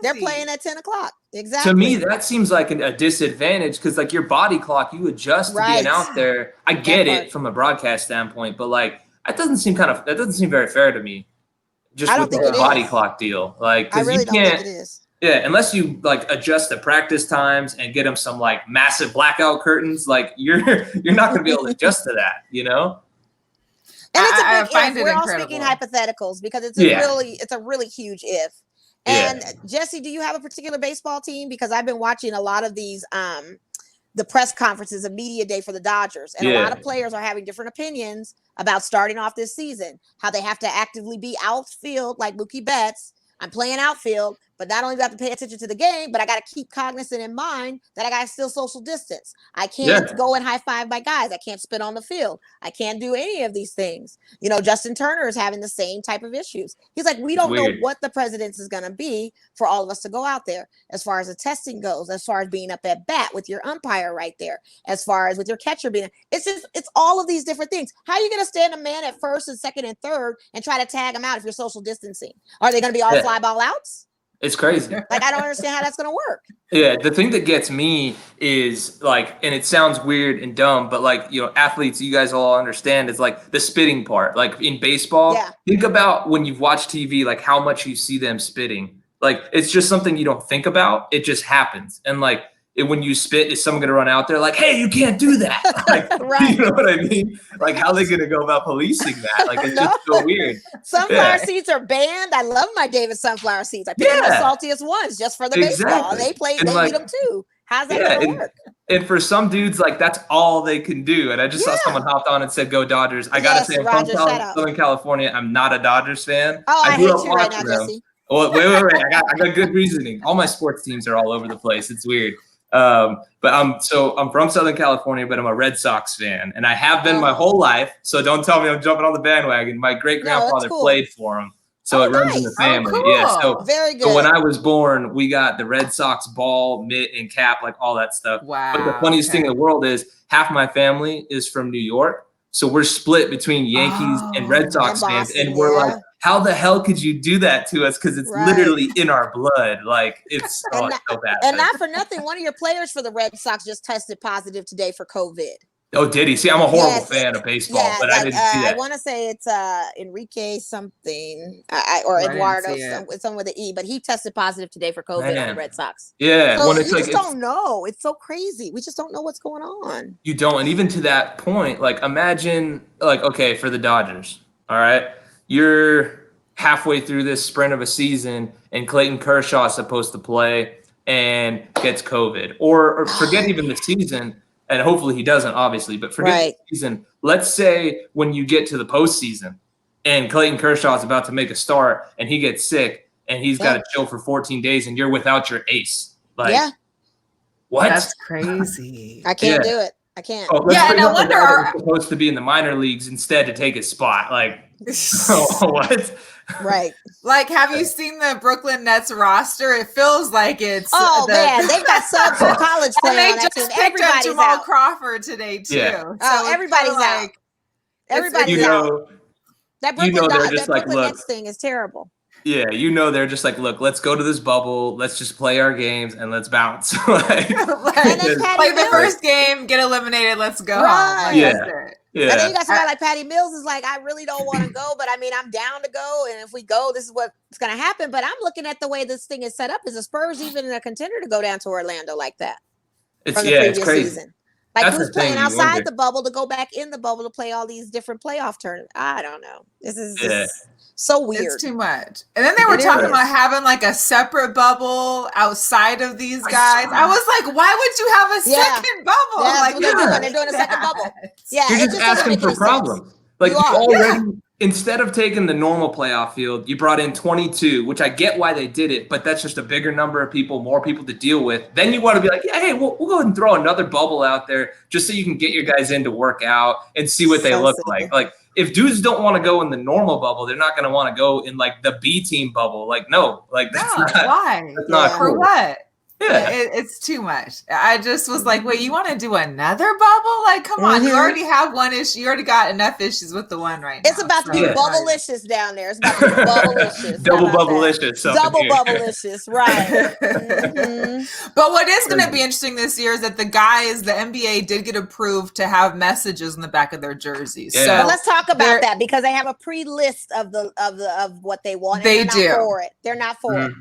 S2: They're playing at 10 o'clock. Exactly.
S4: To me, that seems like a disadvantage because, like, your body clock, you adjust to being out there. I get it from a broadcast standpoint, but, like, that doesn't seem very fair to me. Just with the body clock deal. Like, because you can't.
S2: Think it is.
S4: Yeah, unless you like adjust the practice times and get them some like massive blackout curtains, like you're not going to be able to adjust to that, you know.
S2: And it's a big if. We're all speaking hypotheticals because it's a really huge if. And Jesse, do you have a particular baseball team? Because I've been watching a lot of these the press conferences and media day for the Dodgers, and a lot of players are having different opinions about starting off this season. How they have to actively be outfield like Mookie Betts. I'm playing outfield, but not only do I have to pay attention to the game, but I got to keep cognizant in mind that I got to still social distance. I can't go and high five my guys. I can't spit on the field. I can't do any of these things. You know, Justin Turner is having the same type of issues. He's like, we don't know what the precedence is going to be for all of us to go out there as far as the testing goes, as far as being up at bat with your umpire right there, as far as with your catcher being, it's all of these different things. How are you going to stand a man at first and second and third and try to tag him out if you're social distancing? Are they going to be all fly ball outs?
S4: It's crazy.
S2: Like, I don't understand how that's going to work.
S4: Yeah, the thing that gets me is like, and it sounds weird and dumb, but like, you know, athletes, you guys all understand, is like the spitting part. Like in baseball, think about when you've watched TV, like how much you see them spitting. Like, it's just something you don't think about. It just happens. And like, when you spit, is someone going to run out there like, hey, you can't do that? Like, you know what I mean? Like, how are they going to go about policing that? Like, it's just so weird.
S2: Sunflower seeds are banned. I love my David sunflower seeds. I pick the saltiest ones just for the baseball. And they eat them too. How's that going to work?
S4: And for some dudes, like, that's all they can do. And I just saw someone hopped on and said, go Dodgers. I got to say, I'm from Southern California. I'm not a Dodgers fan.
S2: Oh, I hate you right now, Jesse.
S4: Well, wait. I got good reasoning. All my sports teams are all over the place. It's weird. But I'm from Southern California, but I'm a Red Sox fan, and I have been my whole life. So don't tell me I'm jumping on the bandwagon. My great grandfather played for him, so it runs in the family.
S1: Oh, cool.
S4: Yeah, so
S2: very good.
S4: So when I was born, we got the Red Sox ball, mitt, and cap, like all that stuff.
S1: Wow.
S4: But the funniest thing in the world is half my family is from New York, so we're split between Yankees and Red Sox fans, and we're like, how the hell could you do that to us? Because it's literally in our blood. Like, it's so bad.
S2: And not for nothing, one of your players for the Red Sox just tested positive today for COVID.
S4: Oh, did he? See, I'm a horrible fan of baseball, but I didn't see that.
S2: I want to say it's Enrique something or Eduardo, someone with an E, but he tested positive today for COVID on the Red Sox.
S4: Yeah.
S2: So you just don't know. It's so crazy. We just don't know what's going on.
S4: You don't. And even to that point, like, imagine, like, okay, for the Dodgers, all right, you're halfway through this sprint of a season and Clayton Kershaw is supposed to play and gets COVID, or forget even the season. And hopefully he doesn't, obviously, but forget the season. Let's say when you get to the postseason and Clayton Kershaw is about to make a start and he gets sick and he's got to chill for 14 days and you're without your ace. Like, what?
S1: That's crazy.
S2: I can't do it. I can't.
S4: Oh, no wonder supposed to be in the minor leagues instead to take his spot. Like, what?
S2: Right.
S1: Like, have you seen the Brooklyn Nets roster? It feels like it's
S2: man, they've got subs from college playing on that team. Everybody's
S1: Jamal
S2: out.
S1: Crawford today too.
S4: Yeah.
S1: So
S2: everybody's out. Everybody's out. That Brooklyn Nets thing is terrible.
S4: Yeah, they're just like, look, let's go to this bubble, let's just play our games, and let's bounce.
S1: Like the first game, get eliminated, let's go home. Like,
S2: And then you got somebody like Patty Mills is like, I really don't want to go, but I mean, I'm down to go. And if we go, this is what's going to happen. But I'm looking at the way this thing is set up. Is the Spurs even a contender to go down to Orlando like that from the previous season? Like, who's playing outside the bubble to go back in the bubble to play all these different playoff tournaments? I don't know. This is just so weird.
S1: It's too much. And then they were talking about having like a separate bubble outside of these guys. I was like, why would you have a second bubble?
S2: Yeah,
S1: like,
S2: they're doing a second bubble. Yeah,
S4: you're just asking for problems. Like, you already, instead of taking the normal playoff field, you brought in 22, which I get why they did it, but that's just a bigger number of people, more people to deal with. Then you want to be like, yeah, hey, we'll go ahead and throw another bubble out there just so you can get your guys in to work out and see what they look like. Like, if dudes don't want to go in the normal bubble, they're not going to want to go in like the B team bubble. Like, no, like that's not
S1: why?
S4: That's not
S1: for
S4: cool.
S1: what?
S4: Yeah,
S1: it's too much. I just was like, wait, you want to do another bubble? Like, come on, you already have one issue. You already got enough issues with the one right now.
S2: It's about to be bubblicious down there. It's about to be bubblicious.
S4: Double bubblicious.
S2: Double bubblicious, right.
S1: But what is going to be interesting this year is that the NBA did get approved to have messages in the back of their jerseys.
S4: Yeah.
S1: So
S2: but let's talk about that because they have a pre-list of what they want. And they're not for it. They're not for it.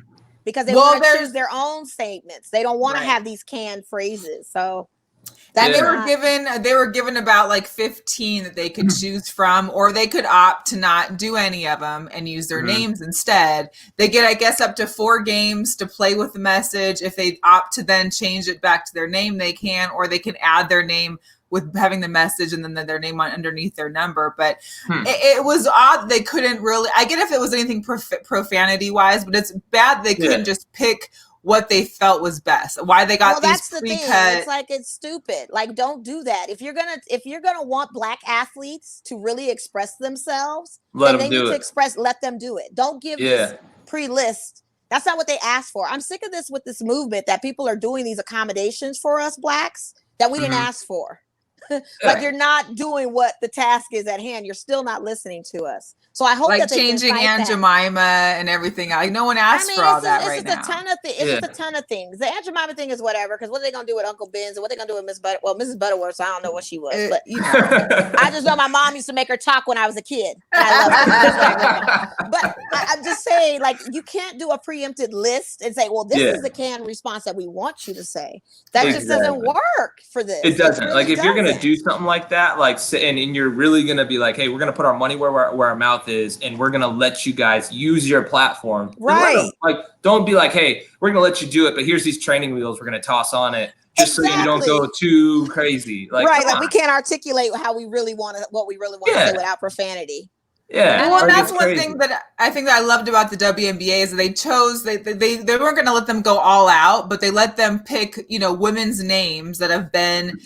S2: Because they want to choose their own statements. They don't want to have these canned phrases. So
S1: they were given about like 15 that they could choose from, or they could opt to not do any of them and use their names instead. They get, I guess, up to 4 games to play with the message. If they opt to then change it back to their name, they can, or they can add their name with having the message and then their name on underneath their number. But it was odd. They couldn't really, I get if it was anything profanity wise, but it's bad. They couldn't just pick what they felt was best. Why they got these pre-cut.
S2: It's like, it's stupid. Like, don't do that. If you're gonna want Black athletes to really express themselves, let them do it. Don't give this pre-list. That's not what they asked for. I'm sick of this movement that people are doing these accommodations for us Blacks that we didn't ask for. Like, you're not doing what the task is at hand. You're still not listening to us. So I hope that they
S1: changing Aunt Jemima and everything. Like, no one asked for all that right now.
S2: It's just a ton of things. The Aunt Jemima thing is whatever, because what are they gonna do with Uncle Ben's and what they gonna do with Miss Butterworth? Well, Mrs. Butterworth, I don't know what she was, but I just know my mom used to make her talk when I was a kid. And I love it. But I'm just saying, like, you can't do a preempted list and say, well, this is the canned response that we want you to say. That just doesn't work for this.
S4: It doesn't. Really, like, if you're gonna do something like that, like, and you're really gonna be like, hey, we're gonna put our money where our mouth is, and we're gonna let you guys use your platform.
S2: Right.
S4: Like, don't be like, hey, we're gonna let you do it, but here's these training wheels we're gonna toss on it just so you don't go too crazy. Like,
S2: like we can't articulate what we really want to say without profanity.
S4: Yeah.
S1: Well, that's one thing that I think that I loved about the WNBA is that they chose, they weren't going to let them go all out, but they let them pick, women's names that have been,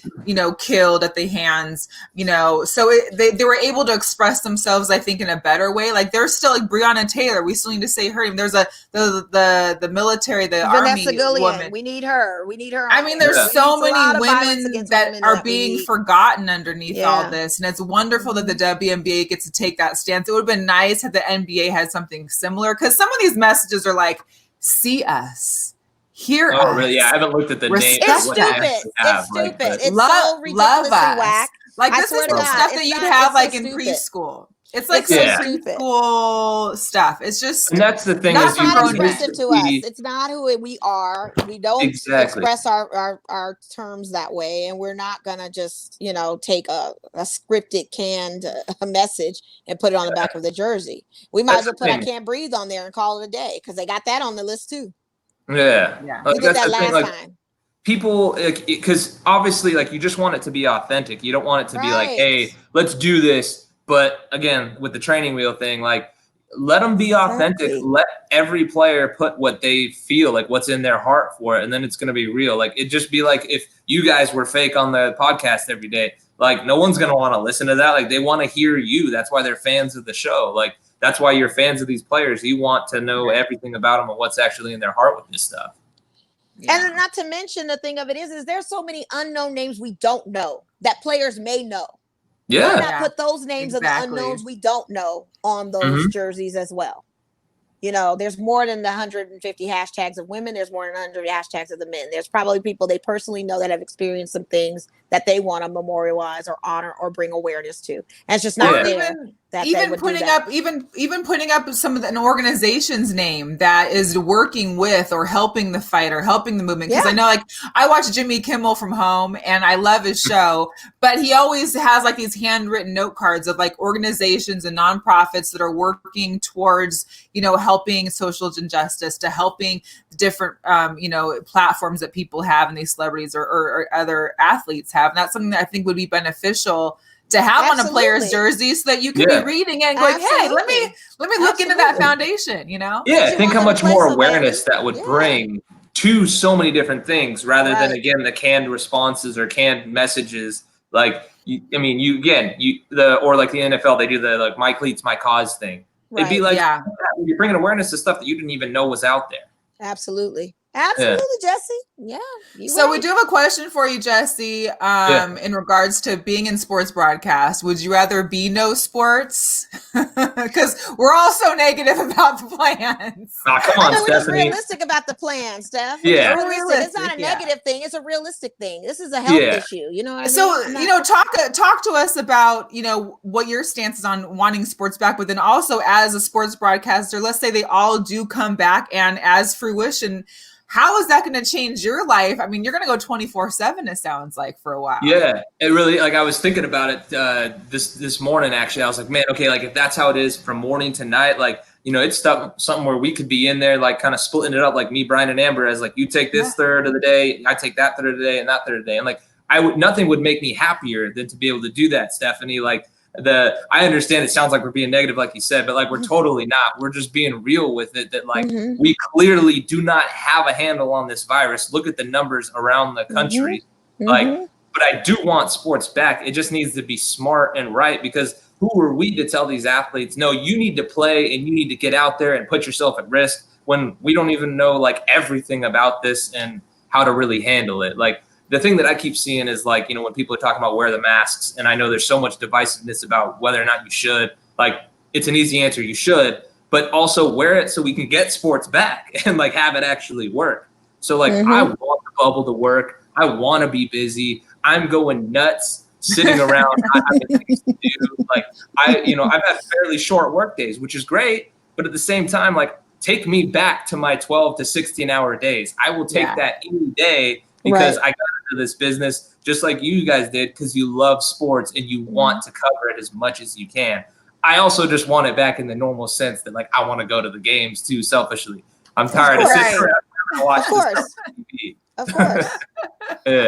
S1: killed at the hands, so they were able to express themselves, I think, in a better way. Like, there's still like Breonna Taylor. We still need to say her name. There's the military, the
S2: Vanessa
S1: army
S2: Gillian.
S1: woman.
S2: We need her.
S1: I mean, there's so many women that are being forgotten underneath all this. And it's wonderful that the WNBA gets to take that stance. It would have been nice if the NBA had something similar, because some of these messages are like, see us, hear us.
S4: Oh, really? Yeah, I haven't looked at the name.
S2: It's stupid. It's stupid. It's so ridiculously whack.
S1: Like, this is the stuff that you'd have like in preschool. It's like preschool stuff. It's just,
S4: and that's the thing.
S2: It's not expressive to us. It's not who we are. We don't express our terms that way, and we're not gonna just take a scripted canned message and put it on the back of the jersey. We might as well put "I can't breathe" on there and call it a day, because they got that on the list too.
S4: Yeah.
S2: We did that last time.
S4: People, because obviously, like, you just want it to be authentic. You don't want it to be like, hey, let's do this. But again, with the training wheel thing, like, let them be authentic. Let every player put what they feel, like what's in their heart for it, and then it's going to be real. Like, it'd just be like if you guys were fake on the podcast every day. Like, no one's going to want to listen to that. Like, they want to hear you. That's why they're fans of the show. Like, that's why you're fans of these players. You want to know everything about them and what's actually in their heart with this stuff.
S2: And not to mention, the thing of it is there's so many unknown names we don't know that players may know.
S4: Yeah.
S2: Why not put those names of the unknowns we don't know on those jerseys as well? there's more than the 150 hashtags of women. There's more than 100 hashtags of the men. There's probably people they personally know that have experienced some things that they want to memorialize or honor or bring awareness to. And it's just not fair.
S1: Even putting up some of an organization's name that is working with or helping the fight or helping the movement. Because I know, like, I watch Jimmy Kimmel from home and I love his show, but he always has like these handwritten note cards of like organizations and nonprofits that are working towards, helping social injustice, to helping different, platforms that people have and these celebrities or other athletes have. And that's something that I think would be beneficial to have on a player's jersey, so that you can be reading it and going, hey, let me look into that foundation,
S4: Yeah, think how much more awareness that would bring to so many different things, rather than, again, the canned responses or canned messages. Like, or like the NFL, they do the like my cleats, my cause thing. It'd be like, you're bringing awareness to stuff that you didn't even know was out there.
S2: Absolutely, Jesse. Yeah.
S1: So we do have a question for you, Jesse, in regards to being in sports broadcast. Would you rather be no sports? Because we're all so negative about the plans.
S4: Come on,
S2: we're just
S4: Stephanie.
S2: realistic about the plans, Steph.
S4: Yeah.
S2: It's not a negative thing. It's a realistic thing. This is a health issue. You know what I mean?
S1: So, talk to us about, what your stance is on wanting sports back, but then also as a sports broadcaster, let's say they all do come back, and as fruition, how is that going to change your life? I mean, you're going to go 24/7, it sounds like, for a while.
S4: Yeah, it really, like, I was thinking about it this morning, actually. I was like, man, okay, like, if that's how it is from morning to night, like, it's something where we could be in there, like, kind of splitting it up, like me, Brian, and Amber, as like, you take this third of the day, I take that third of the day, and that third of the day. And like, nothing would make me happier than to be able to do that, Stephanie. Like, I understand it sounds like we're being negative, like you said, but like, we're totally not. We're just being real with it, that like, we clearly do not have a handle on this virus. Look at the numbers around the country. Like, but I do want sports back. It just needs to be smart and right, because who are we to tell these athletes, no, you need to play and you need to get out there and put yourself at risk, when we don't even know like everything about this and how to really handle it. Like, the thing that I keep seeing is like, when people are talking about wear the masks, and I know there's so much divisiveness about whether or not you should, like, it's an easy answer, you should, but also wear it so we can get sports back and like have it actually work. So like, I want the bubble to work. I want to be busy. I'm going nuts sitting around not having things to do. Like, I've had fairly short work days, which is great, but at the same time, like, take me back to my 12 to 16-hour days. I will take that any day, because I got into this business just like you guys did, because you love sports and you want to cover it as much as you can. I also just want it back in the normal sense that, like, I want to go to the games too, selfishly. I'm tired of sitting around and watching this on TV.
S2: Of course.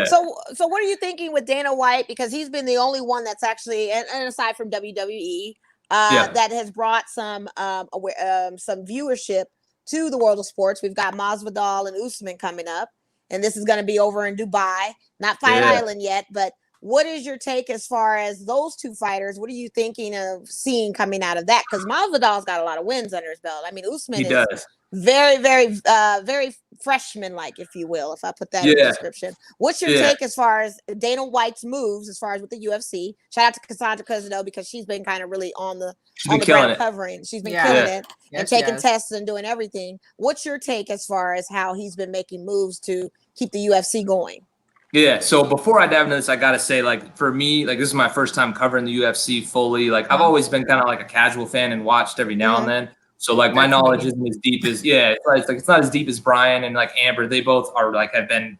S2: So what are you thinking with Dana White? Because he's been the only one that's actually, and aside from WWE, that has brought some viewership to the world of sports. We've got Masvidal and Usman coming up, and this is going to be over in Dubai, not Fight Island yet. But what is your take as far as those two fighters? What are you thinking of seeing coming out of that? Because Masvidal's got a lot of wins under his belt. I mean, Usman is very, very, very freshman-like, if you will, if I put that in the description. What's your take as far as Dana White's moves, as far as with the UFC? Shout out to Cassandra Cuzzo, because she's been kind of really on the ground covering. She's been killing it and taking tests and doing everything. What's your take as far as how he's been making moves to keep the UFC going?
S4: Yeah, so before I dive into this, I got to say, like, for me, like, this is my first time covering the UFC fully. Like, I've always been kind of like a casual fan and watched every now and then. So like, my knowledge isn't as deep as it's not as deep as Brian and like Amber. They both are like, have been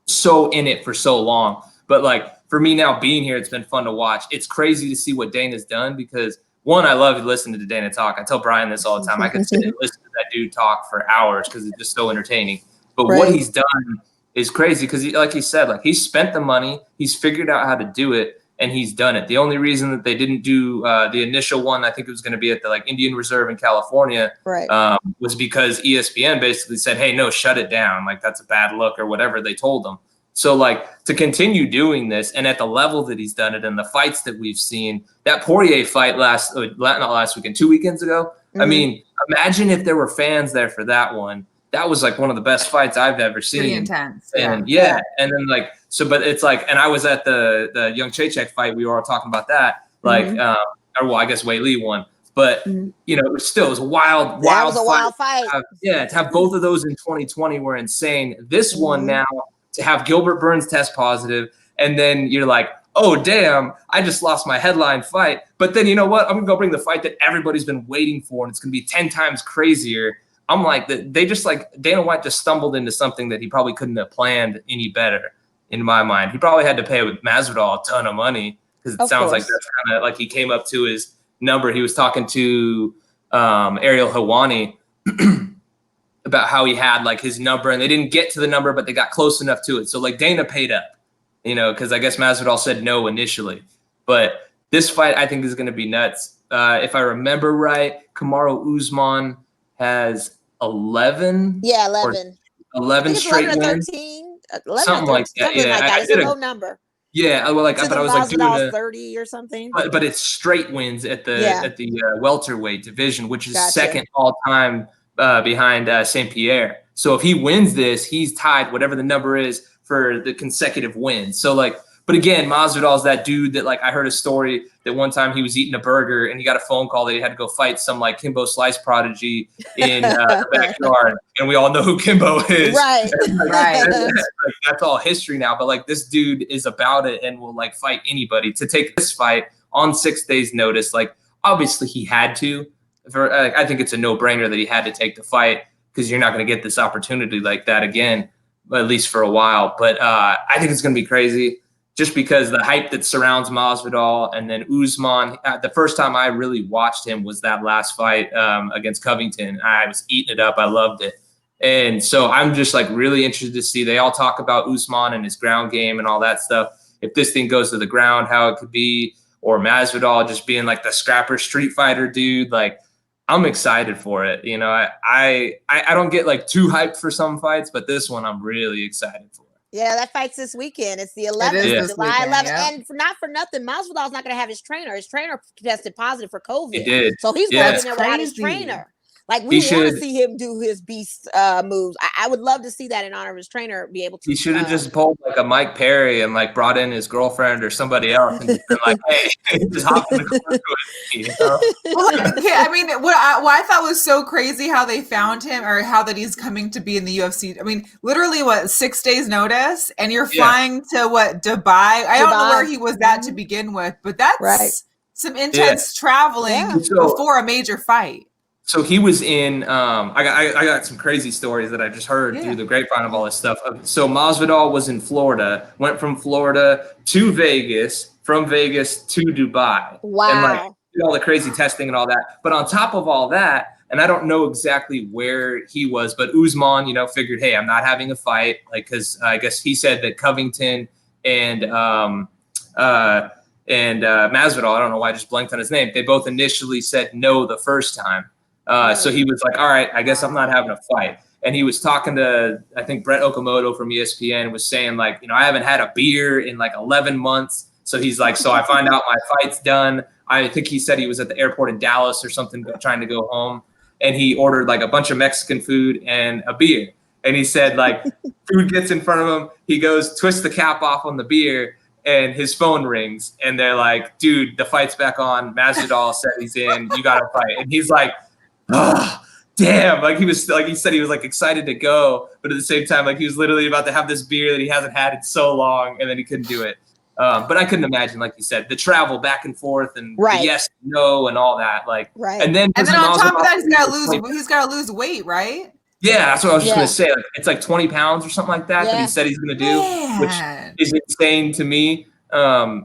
S4: so in it for so long. But like, for me now being here, it's been fun to watch. It's crazy to see what Dana's done, because one, I love listening to Dana talk. I tell Brian this all the time. I could sit and listen to that dude talk for hours because it's just so entertaining. But what he's done is crazy, because like he said, like, he's spent the money, he's figured out how to do it, and he's done it. The only reason that they didn't do the initial one, I think it was going to be at the like Indian Reserve in California, was because ESPN basically said, hey, no, shut it down. Like, that's a bad look, or whatever they told them. So like, to continue doing this, and at the level that he's done it, and the fights that we've seen, that Poirier fight not last weekend, 2 weekends ago. I mean, imagine if there were fans there for that one. That was like one of the best fights I've ever seen.
S1: Pretty intense.
S4: And and then like, so, but it's like, and I was at the Young Chaychek fight. We were all talking about that. Like, or well, I guess Wei Lee won. But you know, it was a wild
S2: That was a wild fight.
S4: To have both of those in 2020 were insane. This one now, to have Gilbert Burns test positive, and then you're like, oh damn, I just lost my headline fight. But then you know what? I'm gonna go bring the fight that everybody's been waiting for, and it's gonna be 10 times crazier. I'm like, they just like Dana White just stumbled into something that he probably couldn't have planned any better. In my mind, he probably had to pay with Masvidal a ton of money, because it sounds like that's kind of like he came up to his number. He was talking to Ariel Helwani about how he had like his number, and they didn't get to the number, but they got close enough to it. So like Dana paid up, you know, because I guess Masvidal said no initially. But this fight, I think, is going to be nuts. If I remember right, Kamaru Usman has 11.
S2: Yeah, 11.
S4: 11 straight
S2: 11 or
S4: wins.
S2: 13.
S4: something like that.
S2: Something like that. It's a low number.
S4: Yeah, well, like, but I was like doing
S2: 30 or something.
S4: But it's straight wins at the welterweight division, which is second all time behind St. Pierre. So if he wins this, he's tied whatever the number is for the consecutive wins. So like, but again, Masvidal is that dude that like I heard a story that one time he was eating a burger and he got a phone call that he had to go fight some like Kimbo Slice prodigy in the backyard, and we all know who Kimbo is.
S2: Right,
S4: that's all history now. But like this dude is about it and will like fight anybody. To take this fight on 6 days' notice, like obviously he had to. I think it's a no-brainer that he had to take the fight, because you're not going to get this opportunity like that again, at least for a while. But I think it's going to be crazy. Just because the hype that surrounds Masvidal, and then Usman. The first time I really watched him was that last fight against Covington. I was eating it up. I loved it. And so I'm just like really interested to see. They all talk about Usman and his ground game and all that stuff. If this thing goes to the ground, how it could be, or Masvidal just being like the scrapper street fighter dude. Like, I'm excited for it. You know, I don't get like too hyped for some fights, but this one I'm really excited for.
S2: Yeah, that fight's this weekend. It's the 11th, July 11th. Yeah. And not for nothing, Masvidal's not going to have his trainer. His trainer tested positive for COVID.
S4: He did.
S2: So he's going in there without his trainer. Like, we want to see him do his beast moves. I would love to see that in honor of his trainer, be able to.
S4: He should have just pulled like a Mike Perry and like brought in his girlfriend or somebody else and just been like, hey, just hop in the corner with me, you know?
S1: Well, I mean, what I thought was so crazy how they found him, or how that he's coming to be in the UFC. I mean, literally, 6 days notice, and you're flying to Dubai? I don't know where he was at to begin with, but that's some intense traveling before a major fight.
S4: So he was in. I got some crazy stories that I just heard through the grapevine of all this stuff. So Masvidal was in Florida, went from Florida to Vegas, from Vegas to Dubai.
S2: Wow!
S4: And like all the crazy testing and all that. But on top of all that, and I don't know exactly where he was, but Usman, figured, hey, I'm not having a fight, like, because I guess he said that Covington and Masvidal, I don't know why I just blanked on his name. They both initially said no the first time. So he was like, all right, I guess I'm not having a fight. And he was talking to, I think, Brett Okamoto from ESPN, was saying like, I haven't had a beer in like 11 months. So he's like, so I find out my fight's done. I think he said he was at the airport in Dallas or something, trying to go home. And he ordered like a bunch of Mexican food and a beer. And he said like, food gets in front of him. He goes, twists the cap off on the beer, and his phone rings. And they're like, dude, the fight's back on. Masvidal said he's in. You got to fight. And he's like, oh, damn. Like he said he was like excited to go, but at the same time, like he was literally about to have this beer that he hasn't had in so long, and then he couldn't do it. But I couldn't imagine, like you said, the travel back and forth and the yes, no, and all that. Like, and then
S1: on top of that, he's got to lose weight, right?
S4: Yeah, that's what I was just gonna say. Like, it's like 20 pounds or something like that that he said he's gonna do, which is insane to me.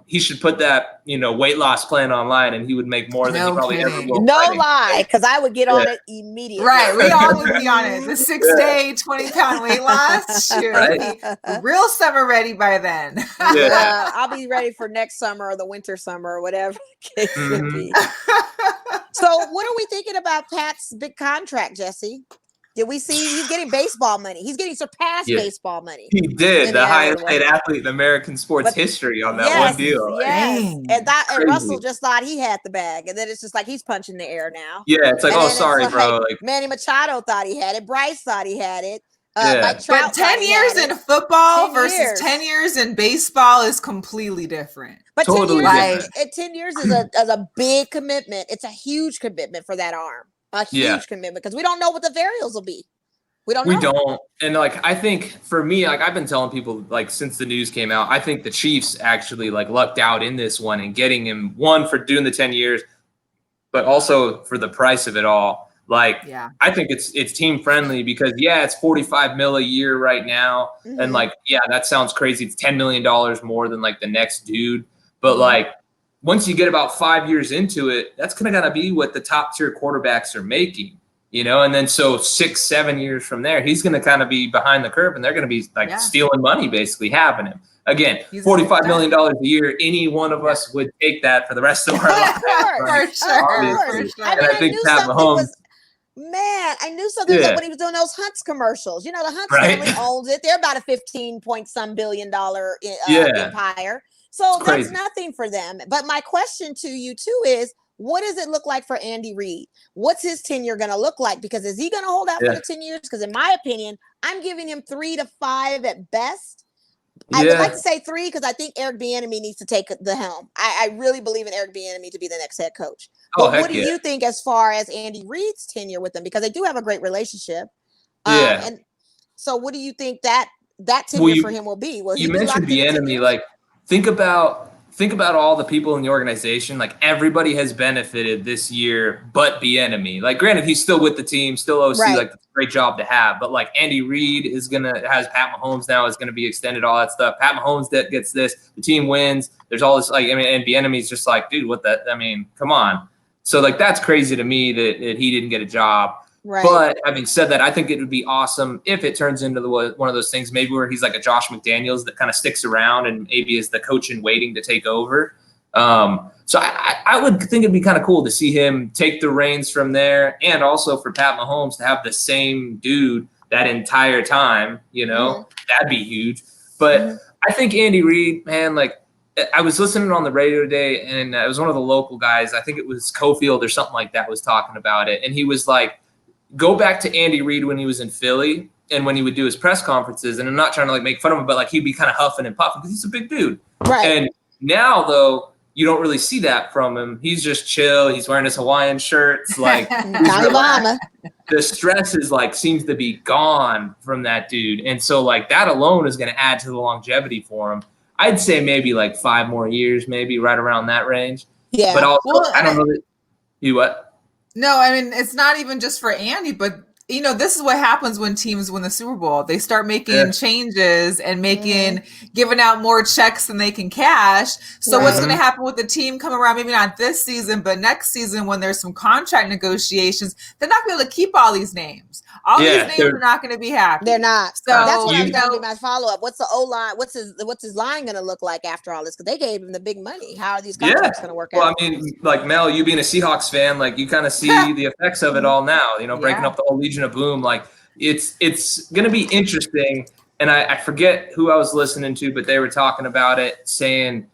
S4: He should put that, weight loss plan online, and he would make more than he probably ever will.
S2: No lie, because I would get on it immediately.
S1: Right, we all would be on it. The 6-day, 20-pound weight loss. Sure, real summer ready by then.
S2: I'll be ready for next summer or the winter summer or whatever the case would be. So, what are we thinking about Pat's big contract, Jesse? Did we see he's getting baseball money? He's getting surpassed baseball money.
S4: He did, the highest paid athlete in American sports history on that one deal.
S2: Yes, and Russell just thought he had the bag, and then it's just like he's punching the air now.
S4: Yeah, it's like, sorry, bro.
S2: Like, Manny Machado thought he had it. Bryce thought he had it. Mike Trout.
S1: But 10 years in football
S2: 10
S1: versus
S2: years.
S1: 10 years in baseball is completely different.
S2: But
S4: Totally
S2: 10 years is a big commitment. It's a huge commitment for that arm. A huge commitment because we don't know what the variables will be. We don't.
S4: And like, I think for me, like I've been telling people like since the news came out, I think the Chiefs actually like lucked out in this one and getting him, one, for doing the 10 years, but also for the price of it all. Like, I think it's team friendly because it's $45 million a year right now. Mm-hmm. And like, that sounds crazy. It's $10 million more than like the next dude. But like, once you get about 5 years into it, that's going to be what the top tier quarterbacks are making. You know, and then so 6-7 years from there, he's going to kind of be behind the curve and they're going to be like stealing money, basically having him. Again, $45 million a year, any one of us would take that for the rest of our life.
S1: For sure.
S4: And I think Pat Mahomes.
S2: I knew something was up when he was doing those Hunts commercials. You know, the Hunts family owns it. They're about a $15-point-some billion empire. So that's nothing for them. But my question to you, too, is, what does it look like for Andy Reid? What's his tenure going to look like? Because is he going to hold out for the 10 years? Because in my opinion, I'm giving him 3 to 5 at best. I would like to say 3 because I think Eric Bieniemy needs to take the helm. I really believe in Eric Bieniemy to be the next head coach. But what do you think as far as Andy Reid's tenure with them? Because they do have a great relationship. And so what do you think that tenure for him will be? Will
S4: you mentioned Bieniemy, like think about all the people in the organization. Like everybody has benefited this year, but Bieniemy. Like, granted, he's still with the team, still OC. Like, it's a great job to have. But like Andy Reid has Pat Mahomes now is gonna be extended, all that stuff. Pat Mahomes that gets this, the team wins. There's all this and Bieniemy's just like, dude, what that? I mean, come on. So like that's crazy to me that he didn't get a job. Right. But having said that, I think it would be awesome if it turns into one of those things maybe where he's like a Josh McDaniels that kind of sticks around and maybe is the coach in waiting to take over. So I would think it'd be kind of cool to see him take the reins from there, and also for Pat Mahomes to have the same dude that entire time. You know, that'd be huge. But I think Andy Reid, man, like I was listening on the radio today, and it was one of the local guys. I think it was Cofield or something like that was talking about it, and he was like, go back to Andy Reid when he was in Philly and when he would do his press conferences. And I'm not trying to like make fun of him, but like he'd be kind of huffing and puffing because he's a big dude. Right. And now though, you don't really see that from him. He's just chill. He's wearing his Hawaiian shirts. Like the stress is like seems to be gone from that dude. And so like that alone is going to add to the longevity for him. I'd say maybe like 5 more years, maybe right around that range. Yeah. But also, I don't know that you what?
S1: No, I mean, it's not even just for Andy, but, you know, this is what happens when teams win the Super Bowl. They start making changes and giving out more checks than they can cash. So what's going to happen with the team coming around, maybe not this season, but next season when there's some contract negotiations, they're not going to be able to keep all these names. All these names are not going to be happy.
S2: They're not. So that's what I was going to do my follow-up. What's the O-line? What's his line going to look like after all this? Because they gave him the big money. How are these contracts going to work out?
S4: Well, I mean, like Mel, you being a Seahawks fan, like you kind of see the effects of it all now, you know, breaking up the whole Legion of Boom. Like it's going to be interesting. And I forget who I was listening to, but they were talking about it, saying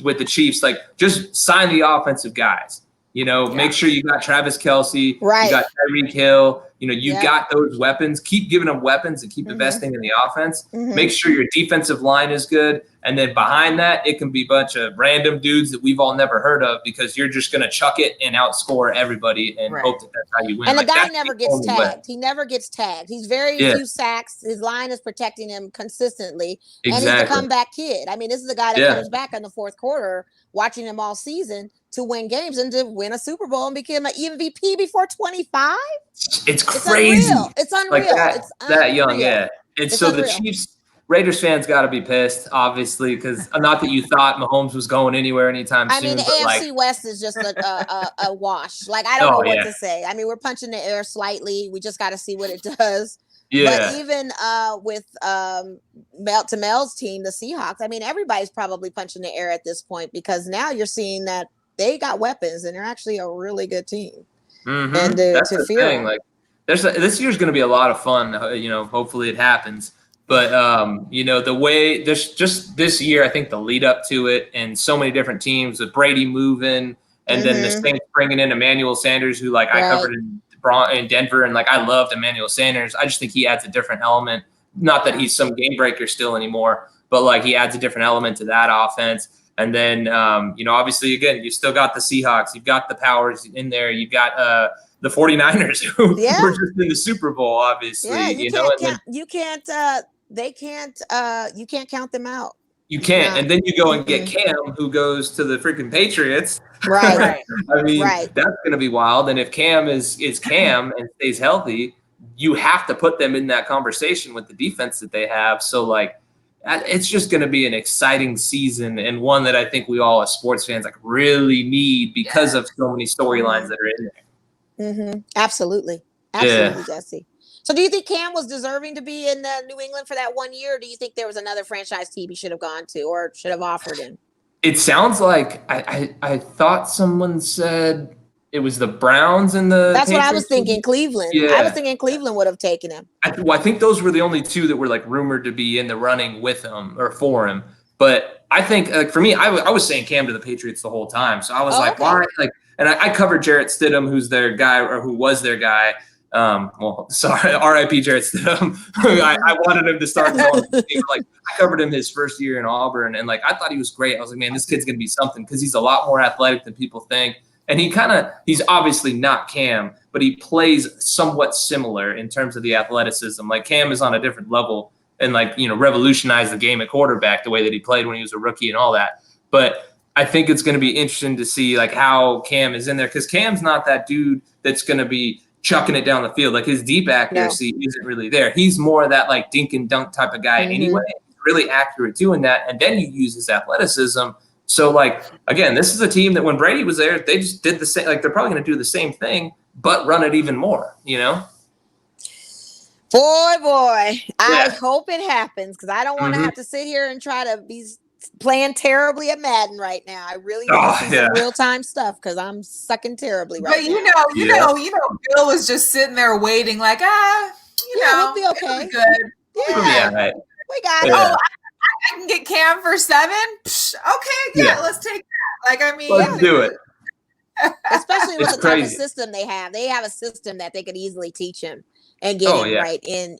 S4: with the Chiefs, like just sign the offensive guys. You know, make sure you got Travis Kelce, you got Tyreek Hill. You know, you got those weapons. Keep giving them weapons and keep investing in the offense. Make sure your defensive line is good. And then behind that, it can be a bunch of random dudes that we've all never heard of because you're just going to chuck it and outscore everybody and hope that that's how you win.
S2: And the guy never gets tagged. He never gets tagged. He's very few sacks. His line is protecting him consistently. And he's a comeback kid. I mean, this is the guy that comes back in the fourth quarter, watching him all season to win games and to win a Super Bowl and become an MVP before 25.
S4: It's crazy.
S2: It's unreal.
S4: Like that young, And so the Chiefs, Raiders fans got to be pissed, obviously, because not that you thought Mahomes was going anywhere anytime soon.
S2: I mean, the AFC West is just a wash. Like, I don't know what to say. I mean, we're punching the air slightly. We just got to see what it does. Yeah. But even with to Mel's team, the Seahawks, I mean, everybody's probably punching the air at this point because now you're seeing that they got weapons and they're actually a really good team. And to fear them.
S4: Like, this year's going to be a lot of fun. You know, hopefully it happens. But, you know, the way just this year, I think the lead up to it and so many different teams with Brady moving and then the Saints bringing in Emmanuel Sanders, who like I covered in in Denver, and like I loved Emmanuel Sanders. I just think he adds a different element. Not that he's some game breaker still anymore, but like he adds a different element to that offense. And then, obviously, again, you still got the Seahawks. You've got the Powers in there. You've got the 49ers who were just in the Super Bowl, obviously.
S2: Yeah,
S4: you
S2: can't count them out.
S4: You can't. And then you go and get Cam, who goes to the freaking Patriots.
S2: Right.
S4: I mean, that's going to be wild. And if Cam is Cam and stays healthy, you have to put them in that conversation with the defense that they have. So, like, it's just going to be an exciting season, and one that I think we all as sports fans like really need because of so many storylines that are in there.
S2: Absolutely, Jesse. So do you think Cam was deserving to be in New England for that 1 year, or do you think there was another franchise team he should have gone to or should have offered him?
S4: It sounds like I thought someone said it was the Browns and the
S2: That's
S4: Patriots.
S2: what I was thinking, Cleveland.
S4: Yeah.
S2: I was thinking Cleveland would have taken him.
S4: I think those were the only two that were like rumored to be in the running with him or for him. But I think like for me, I was saying Cam to the Patriots the whole time. So I was why? Like, and I covered Jarrett Stidham, who's their guy or who was their guy. R.I.P. Jarrett Stidham. I wanted him to start going. Like I covered him his first year in Auburn, and like I thought he was great. I was like, man, this kid's gonna be something because he's a lot more athletic than people think. And he's obviously not Cam, but he plays somewhat similar in terms of the athleticism. Like Cam is on a different level and revolutionized the game at quarterback the way that he played when he was a rookie and all that. But I think it's going to be interesting to see like how Cam is in there, because Cam's not that dude that's going to be chucking it down the field. Like his deep accuracy isn't really there. He's more of that like dink and dunk type of guy anyway. He's really accurate doing that. And then you use his athleticism. So, like, again, this is a team that when Brady was there, they just did the same. Like, they're probably going to do the same thing, but run it even more,
S2: Boy, I hope it happens, because I don't want to have to sit here and try to be playing terribly at Madden right now. I really want to see some real-time stuff, because I'm sucking terribly right now.
S1: But Bill was just sitting there waiting, like,
S2: we'll be okay.
S1: It'll be good.
S2: Yeah, we got it.
S1: Oh, I can get Cam for 7. Psh, okay, let's take that. Like, I mean,
S4: let's do it.
S2: Especially with the type of system they have. They have a system that they could easily teach him and get him right in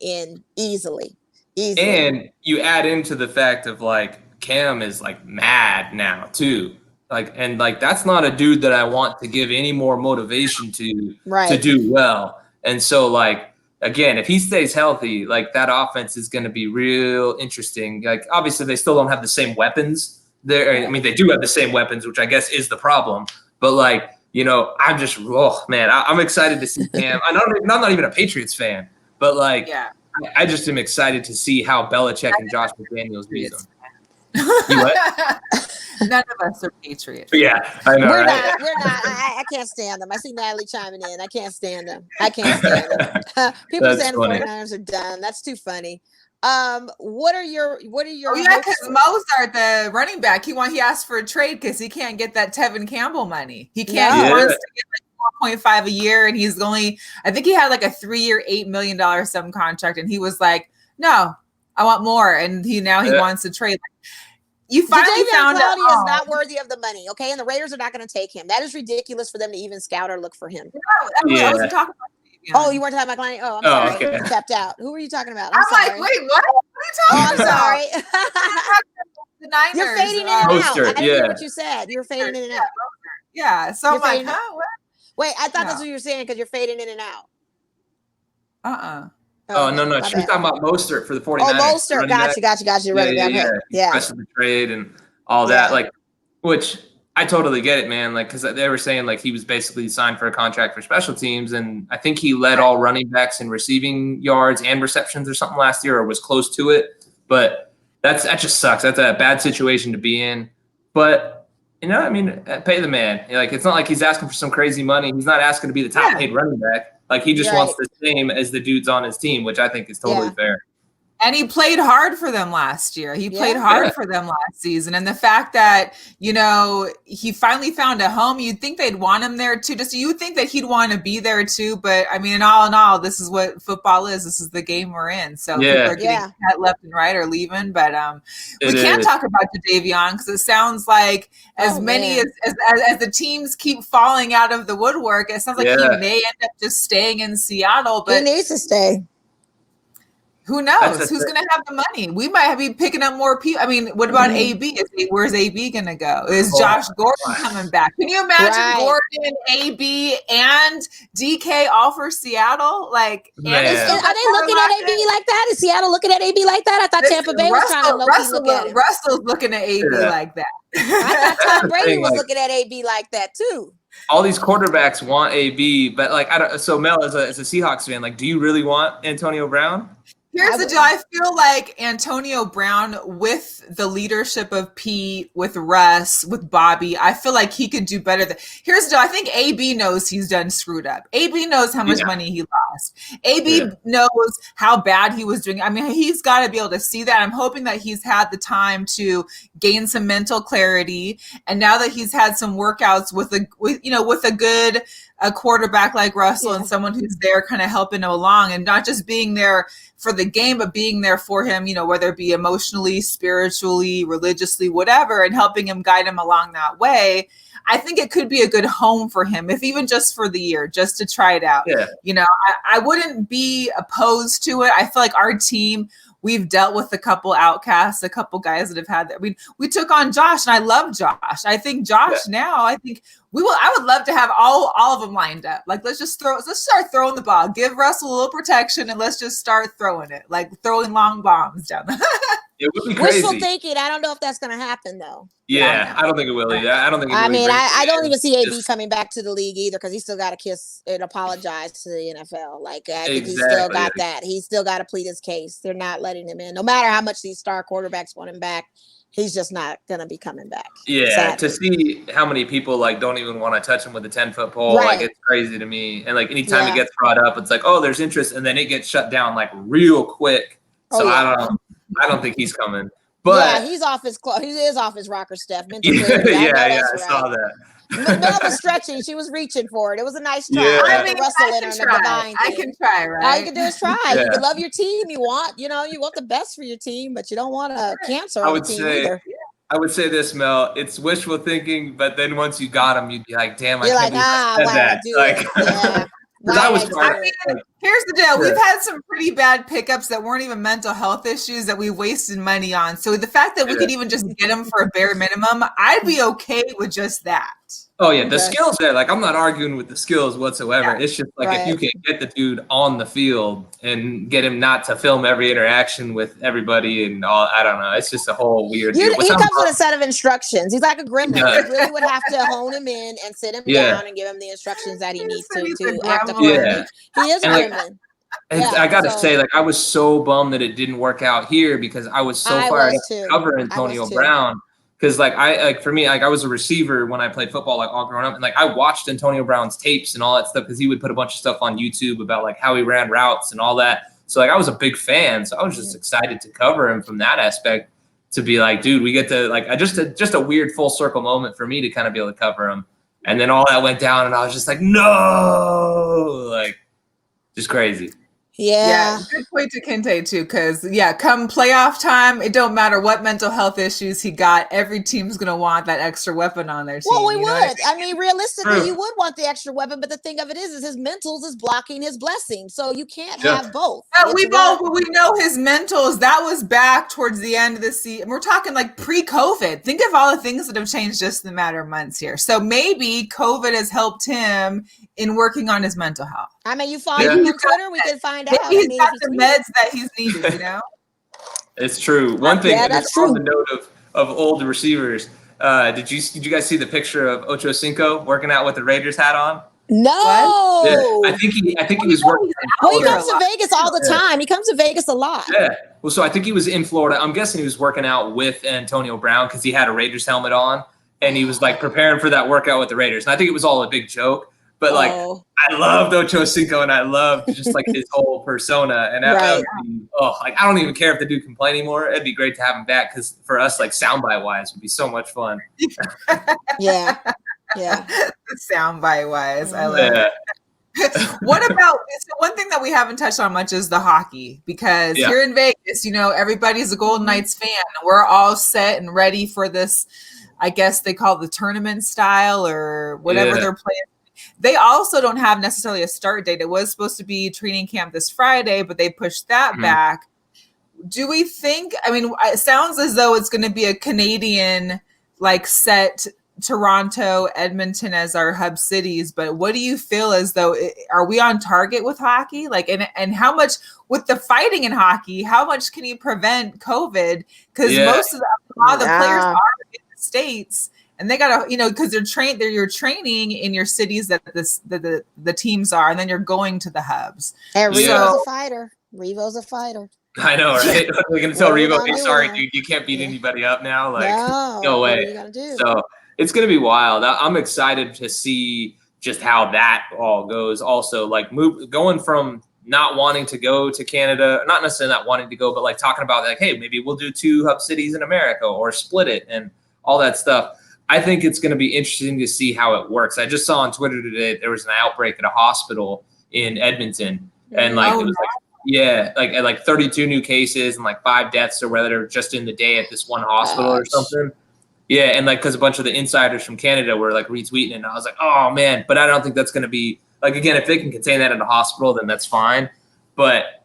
S2: easily.
S4: And you add into the fact of like Cam is like mad now too. And that's not a dude that I want to give any more motivation to do well. And so like, again, if he stays healthy, like that offense is going to be real interesting. Like obviously they still don't have the same weapons there. I mean, they do have the same weapons, which I guess is the problem. But like, I'm just, I'm excited to see Cam. I'm not even a Patriots fan, but like, I just am excited to see how Belichick and Josh McDaniels beat them.
S1: None of us are Patriots.
S4: Yeah, I know.
S2: We're not. I can't stand them. I see Natalie chiming in. I can't stand them. People saying the 49ers are done. That's too funny. What are your
S1: because Mozart, the running back, he asked for a trade because he can't get that Tevin Campbell money. He can't. He wants to get like 4.5 a year, and he's only, I think he had like a 3-year $8 million some contract, and he was like, no, I want more, and he wants to trade. You finally found out
S2: is not worthy of the money, okay? And the Raiders are not going to take him. That is ridiculous for them to even scout or look for him.
S1: No, I wasn't talking about.
S2: Oh, you weren't talking about Clowney? Oh, I'm sorry.
S4: Okay.
S2: You tapped out. Who were you talking about?
S1: I'm
S2: sorry.
S1: like, wait, what? What are you talking about?
S2: Sorry.
S1: The Niners.
S2: You're fading in and out. I didn't hear what you said. You're fading in and out.
S1: Yeah. So I'm like, huh? What?
S2: Wait, I thought that's what you were saying because you're fading in and out.
S4: Oh, no. She was talking about Mostert for the 49ers.
S2: Oh, Mostert. Gotcha. You're running back.
S4: Yeah. Rest of the trade and all that. Like, which I totally get it, man. Like, because they were saying like he was basically signed for a contract for special teams, and I think he led all running backs in receiving yards and receptions or something last year, or was close to it. But that just sucks. That's a bad situation to be in. But I mean, pay the man. Like, it's not like he's asking for some crazy money. He's not asking to be the top paid running back. Like, he just wants the same as the dudes on his team, which I think is totally fair.
S1: And he played hard for them last year. He played hard for them last season. And the fact that, he finally found a home, you'd think they'd want him there too. You would think that he'd want to be there too. But I mean, in all, this is what football is. This is the game we're in. So people are getting cut left and right or leaving. But we can't talk about Jadeveon because it sounds like as the teams keep falling out of the woodwork, it sounds like he may end up just staying in Seattle. But
S2: he needs to stay.
S1: Who knows? Who's going to have the money? We might be picking up more people. I mean, what about AB? Where's AB going to go? Is Josh Gordon coming back? Can you imagine Gordon, AB, and DK all for Seattle? Are they looking
S2: at AB like that? Is Seattle looking at AB like that? I thought Tampa Bay was trying to look at him.
S1: Russell's looking at AB like that.
S2: I thought Tom Brady was looking at AB like that too.
S4: All these quarterbacks want AB, but so Mel, as a Seahawks fan, do you really want Antonio Brown?
S1: Here's the deal. I feel like Antonio Brown, with the leadership of Pete, with Russ, with Bobby, I feel like he could do better. Here's the deal. I think AB knows he's done screwed up. AB knows how much money he lost. AB knows how bad he was doing. I mean, he's got to be able to see that. I'm hoping that he's had the time to gain some mental clarity. And now that he's had some workouts with a good quarterback like Russell and someone who's there kind of helping him along and not just being there for the game, but being there for him, whether it be emotionally, spiritually, religiously, whatever, and helping him, guide him along that way. I think it could be a good home for him, if even just for the year, just to try it out. Yeah. I wouldn't be opposed to it. I feel like our team, we've dealt with a couple outcasts, a couple guys that have had that. I mean, we took on Josh, and I love Josh. I think Josh now, I think I would love to have all of them lined up. Let's start throwing the ball. Give Russell a little protection, and let's just start throwing it, throwing long bombs down the
S4: It would be crazy.
S2: Wishful thinking. I don't know if that's going to happen, though.
S4: Yeah, I don't think it will either. I don't think it will.
S2: I don't even see AB coming back to the league either, because he still got to kiss and apologize to the NFL. I think he's still got that. He's still got to plead his case. They're not letting him in. No matter how much these star quarterbacks want him back, he's just not going to be coming back.
S4: Yeah, sadly. To see how many people don't even want to touch him with a 10-foot pole, it's crazy to me. And anytime it gets brought up, it's there's interest, and then it gets shut down real quick. So I don't think he's coming. But
S2: he's off his he is off his rocker step.
S4: I saw that.
S2: Mel was stretching. She was reaching for it. It was a nice try.
S4: Yeah.
S2: I mean, I
S1: can try, right?
S2: All you can do is try. You can love your team. You want the best for your team, but you don't want to cancer on the team either.
S4: I would say this, Mel. It's wishful thinking, but then once you got him, you'd be like, "Damn,
S2: You're
S4: I can't believe I said that."
S1: Here's the deal. We've had some pretty bad pickups that weren't even mental health issues that we wasted money on. So the fact that we could even just get them for a bare minimum, I'd be okay with just that.
S4: Oh yeah, the skills there. I'm not arguing with the skills whatsoever. It's just if you can get the dude on the field and get him not to film every interaction with everybody and all. I don't know. It's just a whole weird deal.
S2: He comes with a set of instructions. He's like a gremlin. You really would have to hone him in and sit him down and give him the instructions that he needs to act accordingly. He is a gremlin.
S4: I gotta say, I was so bummed that it didn't work out here because I was so fired up to cover Antonio Brown. Because for me, I was a receiver when I played football, all growing up, and I watched Antonio Brown's tapes and all that stuff because he would put a bunch of stuff on YouTube about how he ran routes and all that. So I was a big fan, so I was just excited to cover him from that aspect. To be dude, we get to just a weird full circle moment for me to kind of be able to cover him, and then all that went down, and I was just no, just crazy.
S2: Yeah.
S1: Good point to Kente too, because come playoff time, it don't matter what mental health issues he got. Every team's gonna want that extra weapon on their team.
S2: Well, we would. I mean, realistically, you would want the extra weapon, but the thing of it is his mentals is blocking his blessing, so you can't have both.
S1: We know his mentals. That was back towards the end of the season. We're talking pre-COVID. Think of all the things that have changed just in a matter of months here. So maybe COVID has helped him in working on his mental health.
S2: I mean, you follow him on Twitter, we can find out.
S1: He's got the meds that he's needed,
S4: It's true. One thing that's true. On the note of old receivers, did you guys see the picture of Ocho Cinco working out with the Raiders hat on?
S2: No.
S4: Yeah, I think he was working.
S2: Well, he comes to Vegas all the time. He comes to Vegas a lot.
S4: Yeah. Well, so I think he was in Florida. I'm guessing he was working out with Antonio Brown because he had a Raiders helmet on, and he was preparing for that workout with the Raiders. And I think it was all a big joke. But like, I loved Ocho Cinco, and I loved just like his whole persona. And that would be, like, I don't even care if the dude can play anymore. It'd be great to have him back, because for us, like, soundbite wise, would be so much fun.
S2: Yeah.
S1: Soundbite wise, I love it. What about, so one thing that we haven't touched on much is the hockey, because here in Vegas, everybody's a Golden Knights fan. We're all set and ready for this. I guess they call it the tournament style or whatever they're playing. They also don't have necessarily a start date. It was supposed to be training camp this Friday, but they pushed that back. Do we think, it sounds as though it's going to be a Canadian set Toronto, Edmonton as our hub cities, but what do you feel as though, are we on target with hockey? And how much with the fighting in hockey, how much can you prevent COVID? Because a lot of the players are in the States, and they gotta, because you're training in your cities that the teams are, and then you're going to the hubs.
S2: And Revo's a fighter. Revo's a fighter.
S4: I know, right? We're gonna tell Revo, hey, sorry, dude, you can't beat anybody up now. Like, no way.
S2: What are you gonna do?
S4: So it's going to be wild. I'm excited to see just how that all goes. Also, like, going from not wanting to go to Canada, not necessarily not wanting to go, but like talking about like, hey, maybe we'll do 2 hub cities in America or split it and all that stuff. I think it's going to be interesting to see how it works. I just saw on Twitter today there was an outbreak at a hospital in Edmonton, and like it was like 32 new cases and like 5 deaths or whether just in the day at this one hospital or something. Yeah, and like because a bunch of the insiders from Canada were like retweeting it, and I was like, oh man, but I don't think that's going to be like, again, if they can contain that in a hospital, then that's fine. But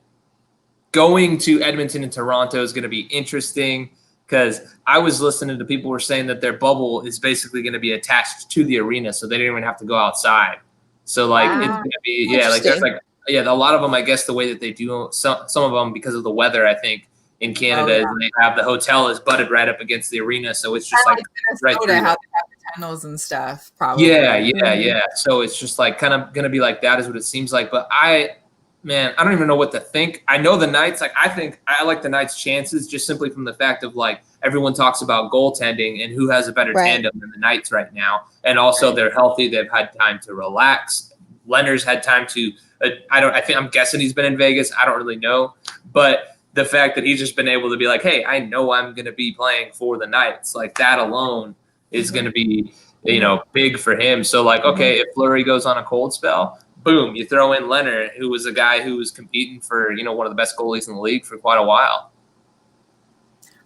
S4: going to Edmonton and Toronto is going to be interesting, because I was listening to people were saying that their bubble is basically going to be attached to the arena, so they don't even have to go outside. So like it's going to be there's like a lot of them, I guess the way that they do some of them because of the weather, I think. In Canada, they have the hotel is butted right up against the arena, so it's just like right through. How they have the tunnels and stuff, probably. Yeah. So it's just like kind of gonna be like that, is what it seems like. But I don't even know what to think. I know the Knights. Like, I think I like the Knights' chances just simply from the fact of like everyone talks about goaltending and who has a better tandem than the Knights right now, and also they're healthy. They've had time to relax. Leonard's had time to. I'm guessing he's been in Vegas. I don't really know, but the fact that he's just been able to be like, hey, I know I'm going to be playing for the Knights, like that alone is going to be, big for him. So like, okay, if Fleury goes on a cold spell, boom, you throw in Leonard, who was a guy who was competing for, one of the best goalies in the league for quite a while.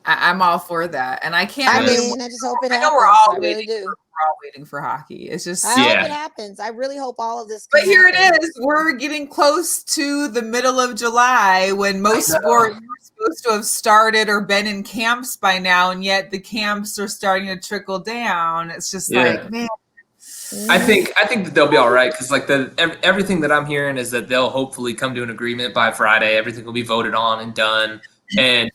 S1: I'm all for that. And I can't.
S2: I just hope it happens.
S1: I know we're all
S2: really do.
S1: We're all waiting for hockey. It's just.
S2: I hope it happens. I really hope all of this.
S1: But here it is. We're getting close to the middle of July, when most sports are supposed to have started or been in camps by now, and yet the camps are starting to trickle down. It's just like, man.
S4: I think that they'll be all right, because like everything that I'm hearing is that they'll hopefully come to an agreement by Friday. Everything will be voted on and done. And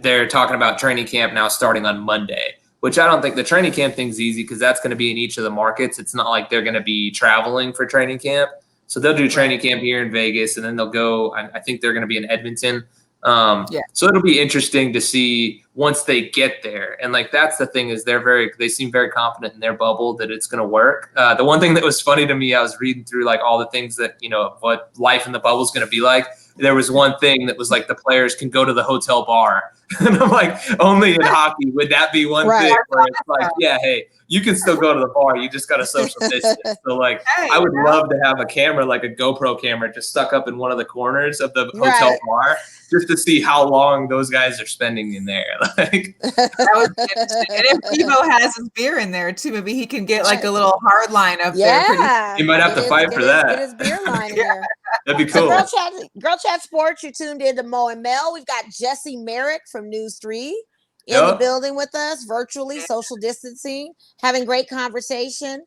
S4: they're talking about training camp now starting on Monday, which I don't think the training camp thing's easy, because that's going to be in each of the markets. It's not like they're going to be traveling for training camp. So they'll do training camp here in Vegas, and then they'll go, I think they're going to be in Edmonton. So it'll be interesting to see once they get there. And like, that's the thing, is they seem very confident in their bubble that it's going to work. The one thing that was funny to me, I was reading through like all the things that, what life in the bubble is going to be like. There was one thing that was like the players can go to the hotel bar. And I'm like, only in hockey would that be one thing where it's like, yeah, hey, you can still go to the bar. You just got to social distance. So like, I would love to have a camera, like a GoPro camera, just stuck up in one of the corners of the hotel bar, just to see how long those guys are spending in there. Like,
S1: that was interesting. And if Revo has his beer in there too, maybe he can get like a little hard line up there.
S4: He might have to fight for that.
S2: Get his beer line in there.
S4: That'd be cool.
S2: Girl Chat Sports, you're tuned in to Mo and Mel. We've got Jesse Merrick from News3 in the building with us, virtually, social distancing, having great conversation.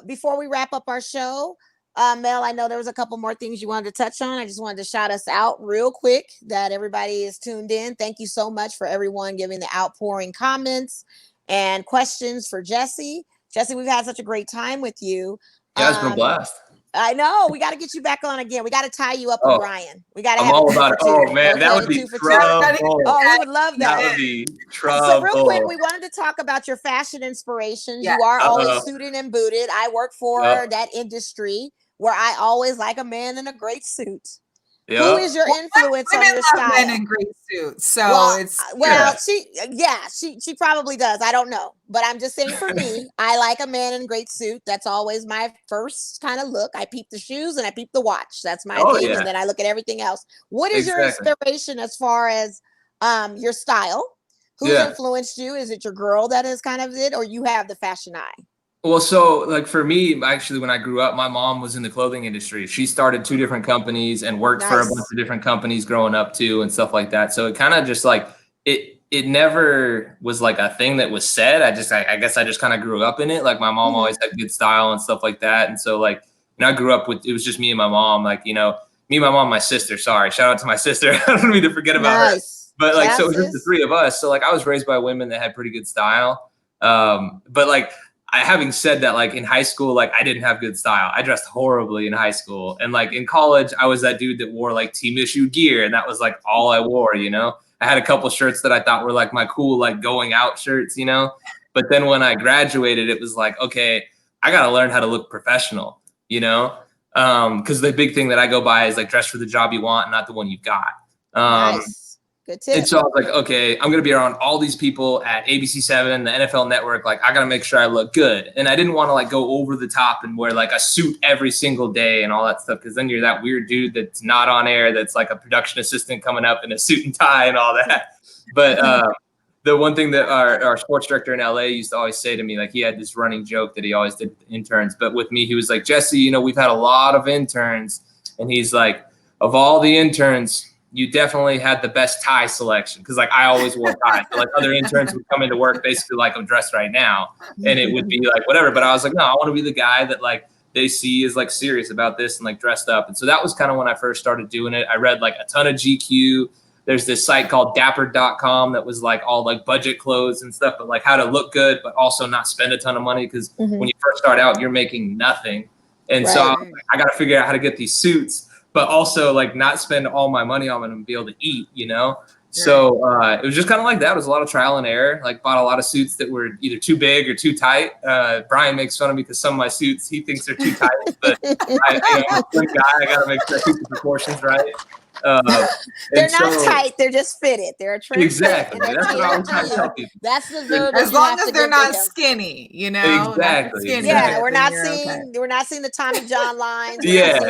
S2: Before we wrap up our show, Mel, I know there was a couple more things you wanted to touch on. I just wanted to shout us out real quick that everybody is tuned in. Thank you so much for everyone giving the outpouring comments and questions for Jesse. Jesse, we've had such a great time with you.
S4: Yeah, it's been a blast.
S2: I know. We got to get you back on again. We got to tie you up with Brian. We got to
S4: I'm
S2: have
S4: all
S2: a 2
S4: about.
S2: for 2.
S4: Oh man, that would be
S2: 2 for 2.
S4: trouble.
S2: Oh, he would love that.
S4: That would be trouble.
S2: So real quick, we wanted to talk about your fashion inspirations.
S1: Yeah.
S2: You are always suited and booted. I work for that industry where I always like a man in a great suit. Who is your influence on your style?
S1: Men in great suits, so
S2: she probably does. I don't know, but I'm just saying for me, I like a man in a great suit. That's always my first kind of look. I peep the shoes and I peep the watch. That's my thing, and then I look at everything else. What is your inspiration as far as your style? Who's influenced you? Is it your girl that is kind of it, or you have the fashion eye?
S4: Well, so like for me, actually, when I grew up, my mom was in the clothing industry. She started 2 different companies and worked for a bunch of different companies growing up too, and stuff like that. So it kind of just like it never was like a thing that was said. I guess I just kind of grew up in it. Like my mom always had good style and stuff like that. And so like when I grew up with, it was just me and my mom. Like, you know, me, my mom, my sister. Sorry, shout out to my sister. I don't mean to forget about her. But like, so it was just the 3 of us. So like I was raised by women that had pretty good style. But like, having said that, like in high school, like I didn't have good style. I dressed horribly in high school. And like in college, I was that dude that wore like team issue gear. And that was like all I wore, you know? I had a couple shirts that I thought were like my cool, like going out shirts, you know? But then when I graduated, it was like, okay, I got to learn how to look professional, you know? Because the big thing that I go by is like dress for the job you want, not the one you've got.
S2: Good tip.
S4: And so I was like, okay, I'm going to be around all these people at ABC7, the NFL Network. Like, I got to make sure I look good. And I didn't want to like go over the top and wear like a suit every single day and all that stuff. Cause then you're that weird dude that's not on air. That's like a production assistant coming up in a suit and tie and all that. But the one thing that our sports director in LA used to always say to me, like he had this running joke that he always did with interns. But with me, he was like, Jesse, you know, we've had a lot of interns. And he's like, of all the interns, you definitely had the best tie selection. Cause like I always wore ties. So like other interns would come into work basically like I'm dressed right now. And it would be like whatever. But I was like, no, I want to be the guy that like they see is like serious about this and like dressed up. And so that was kind of when I first started doing it. I read like a ton of GQ. There's this site called dapper.com that was like all like budget clothes and stuff, but like how to look good, but also not spend a ton of money. Cause when you first start out, you're making nothing. And so I got to figure out how to get these suits, but also like not spend all my money on them and be able to eat, you know? So it was just kind of like that. It was a lot of trial and error. Like bought a lot of suits that were either too big or too tight. Brian makes fun of me because some of my suits, he thinks they're too tight, but I'm a good guy. I got to make sure I keep the proportions right.
S2: They're not tight. They're just fitted. They're a trend.
S4: Exactly. That's what I'm trying to tell people.
S2: That's the verb.
S1: As long as they're not skinny, you know.
S4: Exactly.
S1: Skinny,
S2: yeah, we're not seeing the Tommy John lines.
S4: Yeah.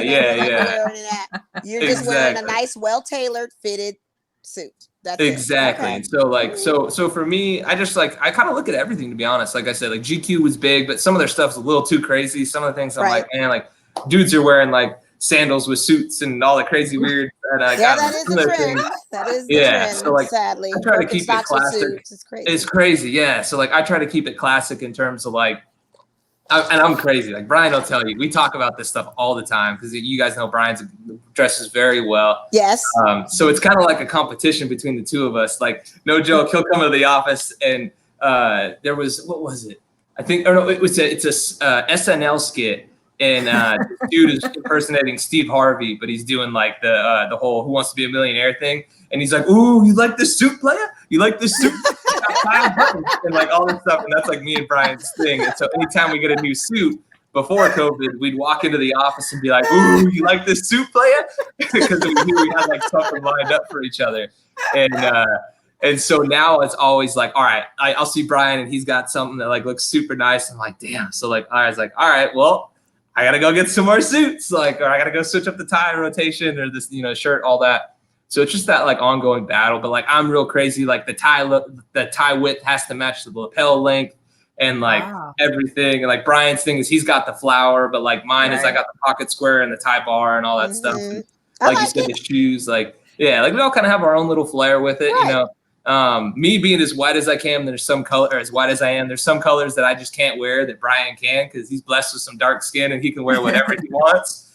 S2: You're just wearing a nice, well-tailored, fitted suit. That's
S4: exactly.
S2: Okay.
S4: And so like so for me, I just like I kind of look at everything, to be honest. Like I said, like GQ was big, but some of their stuff's a little too crazy. Some of the things I'm like, man, like dudes are wearing like sandals with suits and all the crazy weird. And
S2: that is the trend. That is the trend.
S4: So like,
S2: sadly,
S4: I try to keep it classic. It's crazy, yeah. So like, I try to keep it classic in terms of like, and I'm crazy. Like Brian will tell you, we talk about this stuff all the time because you guys know Brian's dresses very well.
S2: Yes.
S4: So it's kind of like a competition between the two of us. Like, no joke, he'll come to the office and there was, what was it? I think, or no, it's a SNL skit. And this dude is impersonating Steve Harvey, but he's doing like the whole "Who Wants to Be a Millionaire" thing. And he's like, "Ooh, you like this suit, player? You like this suit?" And like all this stuff. And that's like me and Brian's thing. And so anytime we get a new suit, before COVID, we'd walk into the office and be like, "Ooh, you like this suit, player?" Because we knew we had like something lined up for each other. And so now it's always like, all right, I'll see Brian and he's got something that like looks super nice. I'm like, damn. So like, I was like, all right, well, I got to go get some more suits, like, or I got to go switch up the tie rotation or this, you know, shirt, all that. So it's just that like ongoing battle. But like, I'm real crazy. Like the tie width has to match the lapel length and like everything. And like Brian's thing is he's got the flower, but like mine is I got the pocket square and the tie bar and all that stuff. And, like you said, the shoes, like, yeah, like we all kind of have our own little flair with it, you know. Me being as white as I can, there's some color, or as white as I am, there's some colors that I just can't wear that Brian can because he's blessed with some dark skin and he can wear whatever he wants.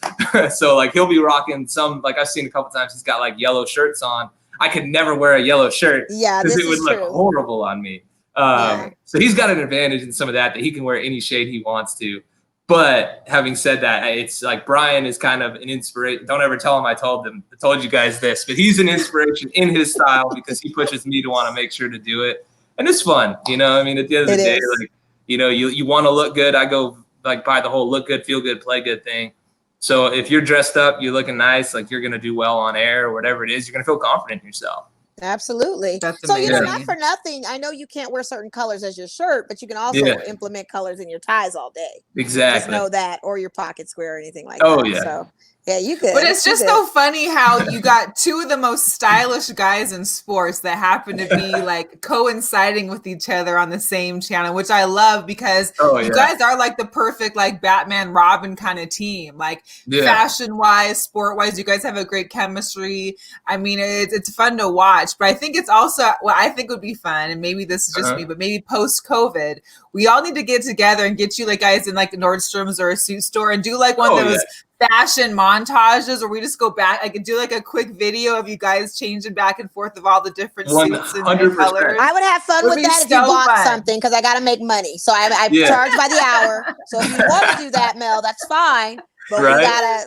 S4: So like he'll be rocking some, like I've seen a couple times, he's got like yellow shirts on. I could never wear a yellow shirt because it would look horrible on me. So he's got an advantage in some of that he can wear any shade he wants to. But having said that, it's like Brian is kind of an inspiration. Don't ever tell him I told you guys this, but he's an inspiration in his style because he pushes me to want to make sure to do it. And it's fun, you know. I mean, at the end of the day, like, you know, you want to look good. I go like by the whole look good, feel good, play good thing. So if you're dressed up, you're looking nice, like you're gonna do well on air or whatever it is, you're gonna feel confident in yourself.
S2: Absolutely.
S1: That's
S2: so, you know,
S1: amazing.
S2: not for nothing, I know you can't wear certain colors as your shirt, but you can also implement colors in your ties all day.
S4: Exactly.
S2: Just know that, or your pocket square or anything like
S4: Oh,
S2: that.
S4: yeah.
S2: So, yeah, you could.
S1: But it's just so funny how you got two of the most stylish guys in sports that happen to be like coinciding with each other on the same channel, which I love because you guys are like the perfect like Batman Robin kind of team. Like fashion wise, sport wise, you guys have a great chemistry. I mean, it's fun to watch, but I think it's also what I think would be fun, and maybe this is just me, but maybe post COVID, we all need to get together and get you like guys in like Nordstrom's or a suit store and do like one of those fashion montages where we just go back. I could do like a quick video of you guys changing back and forth of all the different suits and colors.
S2: I would have fun with that if you bought something because I got to make money. So I charge by the hour. So if you want to do that, Mel, that's fine. But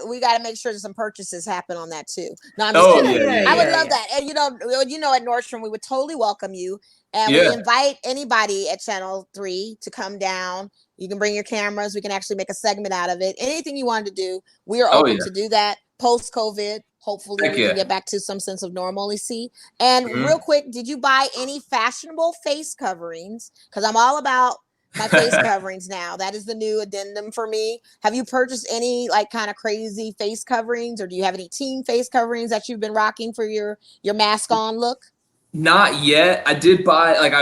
S2: we gotta make sure that some purchases happen on that too. No, I'm just kidding. I would love that. And you know, at Nordstrom, we would totally welcome you. And we invite anybody at Channel 3 to come down. You can bring your cameras. We can actually make a segment out of it. Anything you wanted to do, we are open to do that post-COVID. Hopefully, we can get back to some sense of normalcy. And real quick, did you buy any fashionable face coverings? Because I'm all about my face coverings now. That is the new addendum for me. Have you purchased any like kind of crazy face coverings, or do you have any team face coverings that you've been rocking for your mask on look?
S4: Not yet. I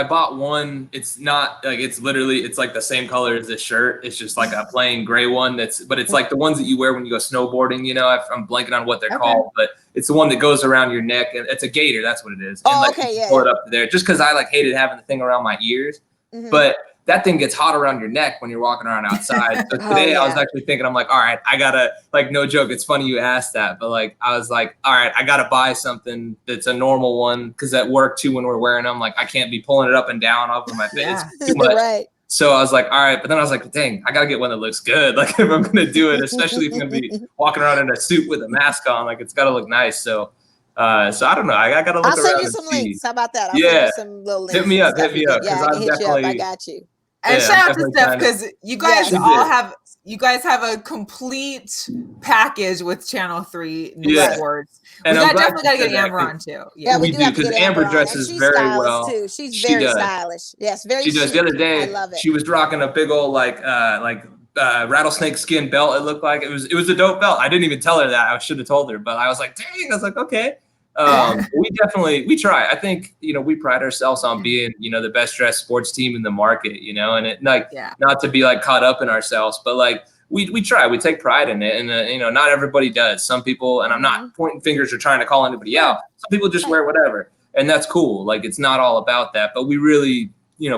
S4: bought one. It's not like it's like the same color as this shirt. It's just like a plain gray one. But it's like the ones that you wear when you go snowboarding. You know, I'm blanking on what they're called, but it's the one that goes around your neck, and it's a gaiter. That's what it is. And pull it up to there. Just because I like hated having the thing around my ears, but that thing gets hot around your neck when you're walking around outside. So today I was actually thinking, I'm like, all right, I gotta, like, no joke. It's funny you asked that, but like, I was like, all right, I gotta buy something that's a normal one. Cause at work too, when we're wearing them, like I can't be pulling it up and down off of my face too much. So I was like, all right, but then I was like, dang, I gotta get one that looks good. Like if I'm gonna do it, especially if I'm gonna be walking around in a suit with a mask on, like it's gotta look nice. So I don't know. I gotta look around.
S2: I'll send you some links. How about that? I'll send you some little links.
S4: Hit me up.
S2: Yeah, I can hit you up. I got you.
S1: And shout out to Steph because you guys have a complete package with Channel 3 News Sports.
S4: And
S1: we definitely got to get Amber on too.
S2: Yeah, we do
S4: because Amber dresses very well
S2: too. She's very stylish. Yes, very.
S4: She does. The other day, I love it. She was rocking a big old rattlesnake skin belt. It looked like it was a dope belt. I didn't even tell her that. I should have told her, but I was like, dang. I was like, okay. We try. I think, we pride ourselves on being, the best dressed sports team in the market, and it not to be like caught up in ourselves, but like we try, we take pride in it. And, not everybody does. Some people, and I'm not pointing fingers or trying to call anybody out. Some people just wear whatever, and that's cool. Like, it's not all about that, but we really,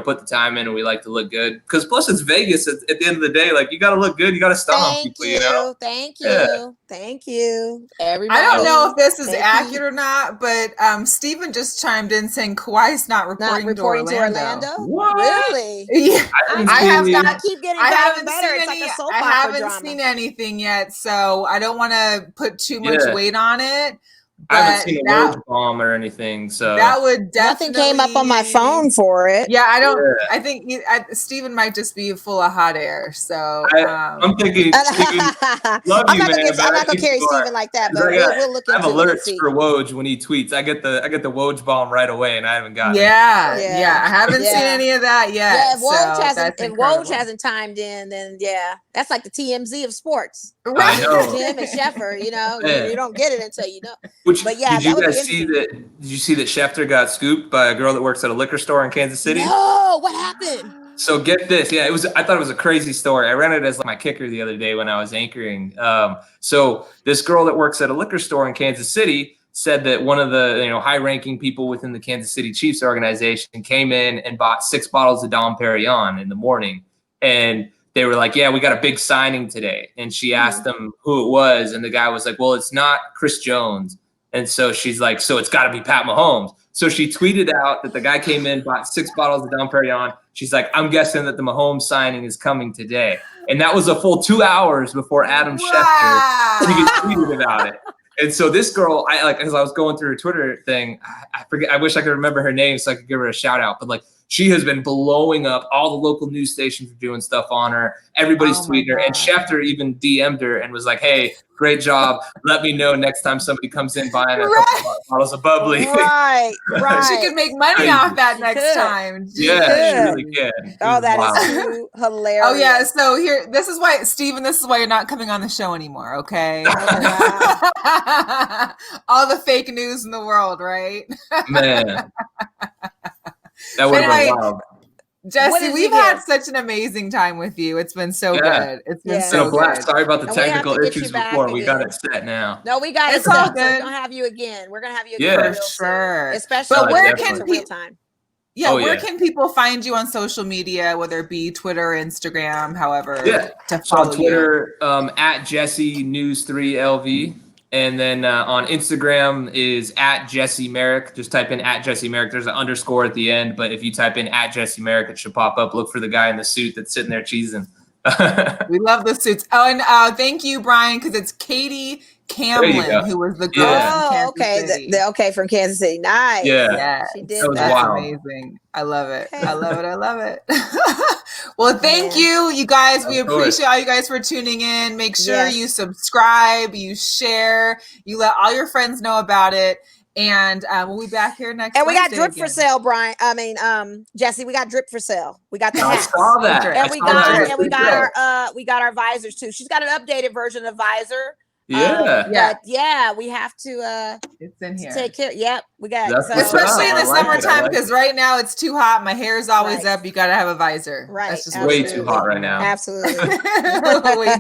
S4: put the time in, and we like to look good. Because plus it's Vegas at the end of the day. Like, you got to look good. You got to stun on people,
S2: Thank you. Everybody.
S1: I don't know if this is accurate or not, but Steven just chimed in saying Kawhi's not reporting to Orlando.
S2: What? Really?
S1: Yeah. I haven't
S2: seen
S1: anything yet, so I don't want to put too much weight on it.
S4: I haven't seen a Woj bomb or anything, so
S1: that would definitely.
S2: Nothing came up on my phone for it.
S1: Yeah, I don't. Yeah. I think Steven might just be full of hot air. So
S4: I'm thinking, Steven, love you, man.
S2: I'm not gonna carry Steven like that, but we'll look into it.
S4: I have alerts for Woj when he tweets. I get the Woj bomb right away, and I haven't gotten it.
S1: Yeah. I haven't seen any of that yet.
S2: Yeah, if Woj hasn't timed in, then that's like the TMZ of sports.
S4: Right.
S2: Tim and Sheffer, you don't get it until you know. But
S4: did you guys see that? Did you see that Schefter got scooped by a girl that works at a liquor store in Kansas City?
S2: No, what happened?
S4: So get this, I thought it was a crazy story. I ran it as my kicker the other day when I was anchoring. So this girl that works at a liquor store in Kansas City said that one of the high-ranking people within the Kansas City Chiefs organization came in and bought 6 bottles of Dom Perignon in the morning, and they were like, yeah, we got a big signing today. And she asked them who it was, and the guy was like, well, it's not Chris Jones. And so she's like, so it's got to be Pat Mahomes. So she tweeted out that the guy came in, bought 6 bottles of Dom Perignon. She's like, I'm guessing that the Mahomes signing is coming today. And that was a full 2 hours before Adam Schefter even tweeted about it. And so this girl, as I was going through her Twitter thing, I forget. I wish I could remember her name so I could give her a shout out. But like, she has been blowing up. All the local news stations are doing stuff on her. Everybody's tweeting her. And Schefter even DM'd her and was like, "Hey, great job. Let me know next time somebody comes in buying a couple bottles of bubbly."
S2: Right.
S1: She could make money off that next time.
S4: Yeah, she really can.
S2: Oh, that is too hilarious.
S1: Oh yeah. So this is why, Steven, this is why you're not coming on the show anymore. Okay.
S2: Oh, wow.
S1: All the fake news in the world, right?
S4: Man. That would have been wild.
S1: Jesse, we've had such an amazing time with you. It's been so good. It's been so good.
S4: Sorry about the technical issues before. We got it set now.
S2: No, we got it set. So we're gonna have you again. We're gonna have you again.
S1: For sure.
S2: Especially
S1: where can
S2: real time.
S1: Yeah, where can people find you on social media, whether it be Twitter, Instagram, however? To follow
S4: on Twitter, at Jesse News3LV. And then on Instagram is at Jesse Merrick. Just type in at Jesse Merrick. There's an underscore at the end, but if you type in at Jesse Merrick, it should pop up. Look for the guy in the suit that's sitting there cheesing.
S1: We love the suits. Oh, and thank you, Brian, because it's Katie Camlin, who was the girl from Kansas City.
S2: Okay, from Kansas City. Nice.
S4: Yeah.
S2: She did
S4: that.
S1: That's
S4: wild.
S1: Amazing. I love it. Okay. I love it. Well, thank you, you guys. We appreciate all you guys for tuning in. Make sure you subscribe, you share, you let all your friends know about it. And we'll be back here next
S2: And we got
S1: Wednesday
S2: drip
S1: again.
S2: for sale, Brian. Jesse, we got drip for sale. We got the
S4: I
S2: hats.
S4: saw that.
S2: And we got our visors too. She's got an updated version of visor.
S4: Yeah.
S2: We have to
S1: it's in here.
S2: take care. Yep, we got
S1: especially in the summertime, because right now it's too hot. My hair is always up. You gotta have a visor.
S2: Right.
S1: That's just
S4: way too hot right now.
S2: Absolutely.
S1: Way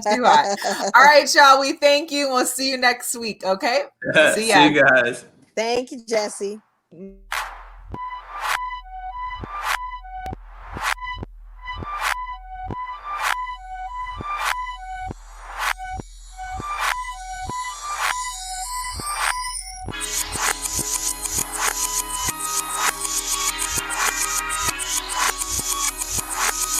S1: too hot. All right, y'all. We thank you. We'll see you next week. Okay.
S4: See you guys.
S2: Thank you, Jesse.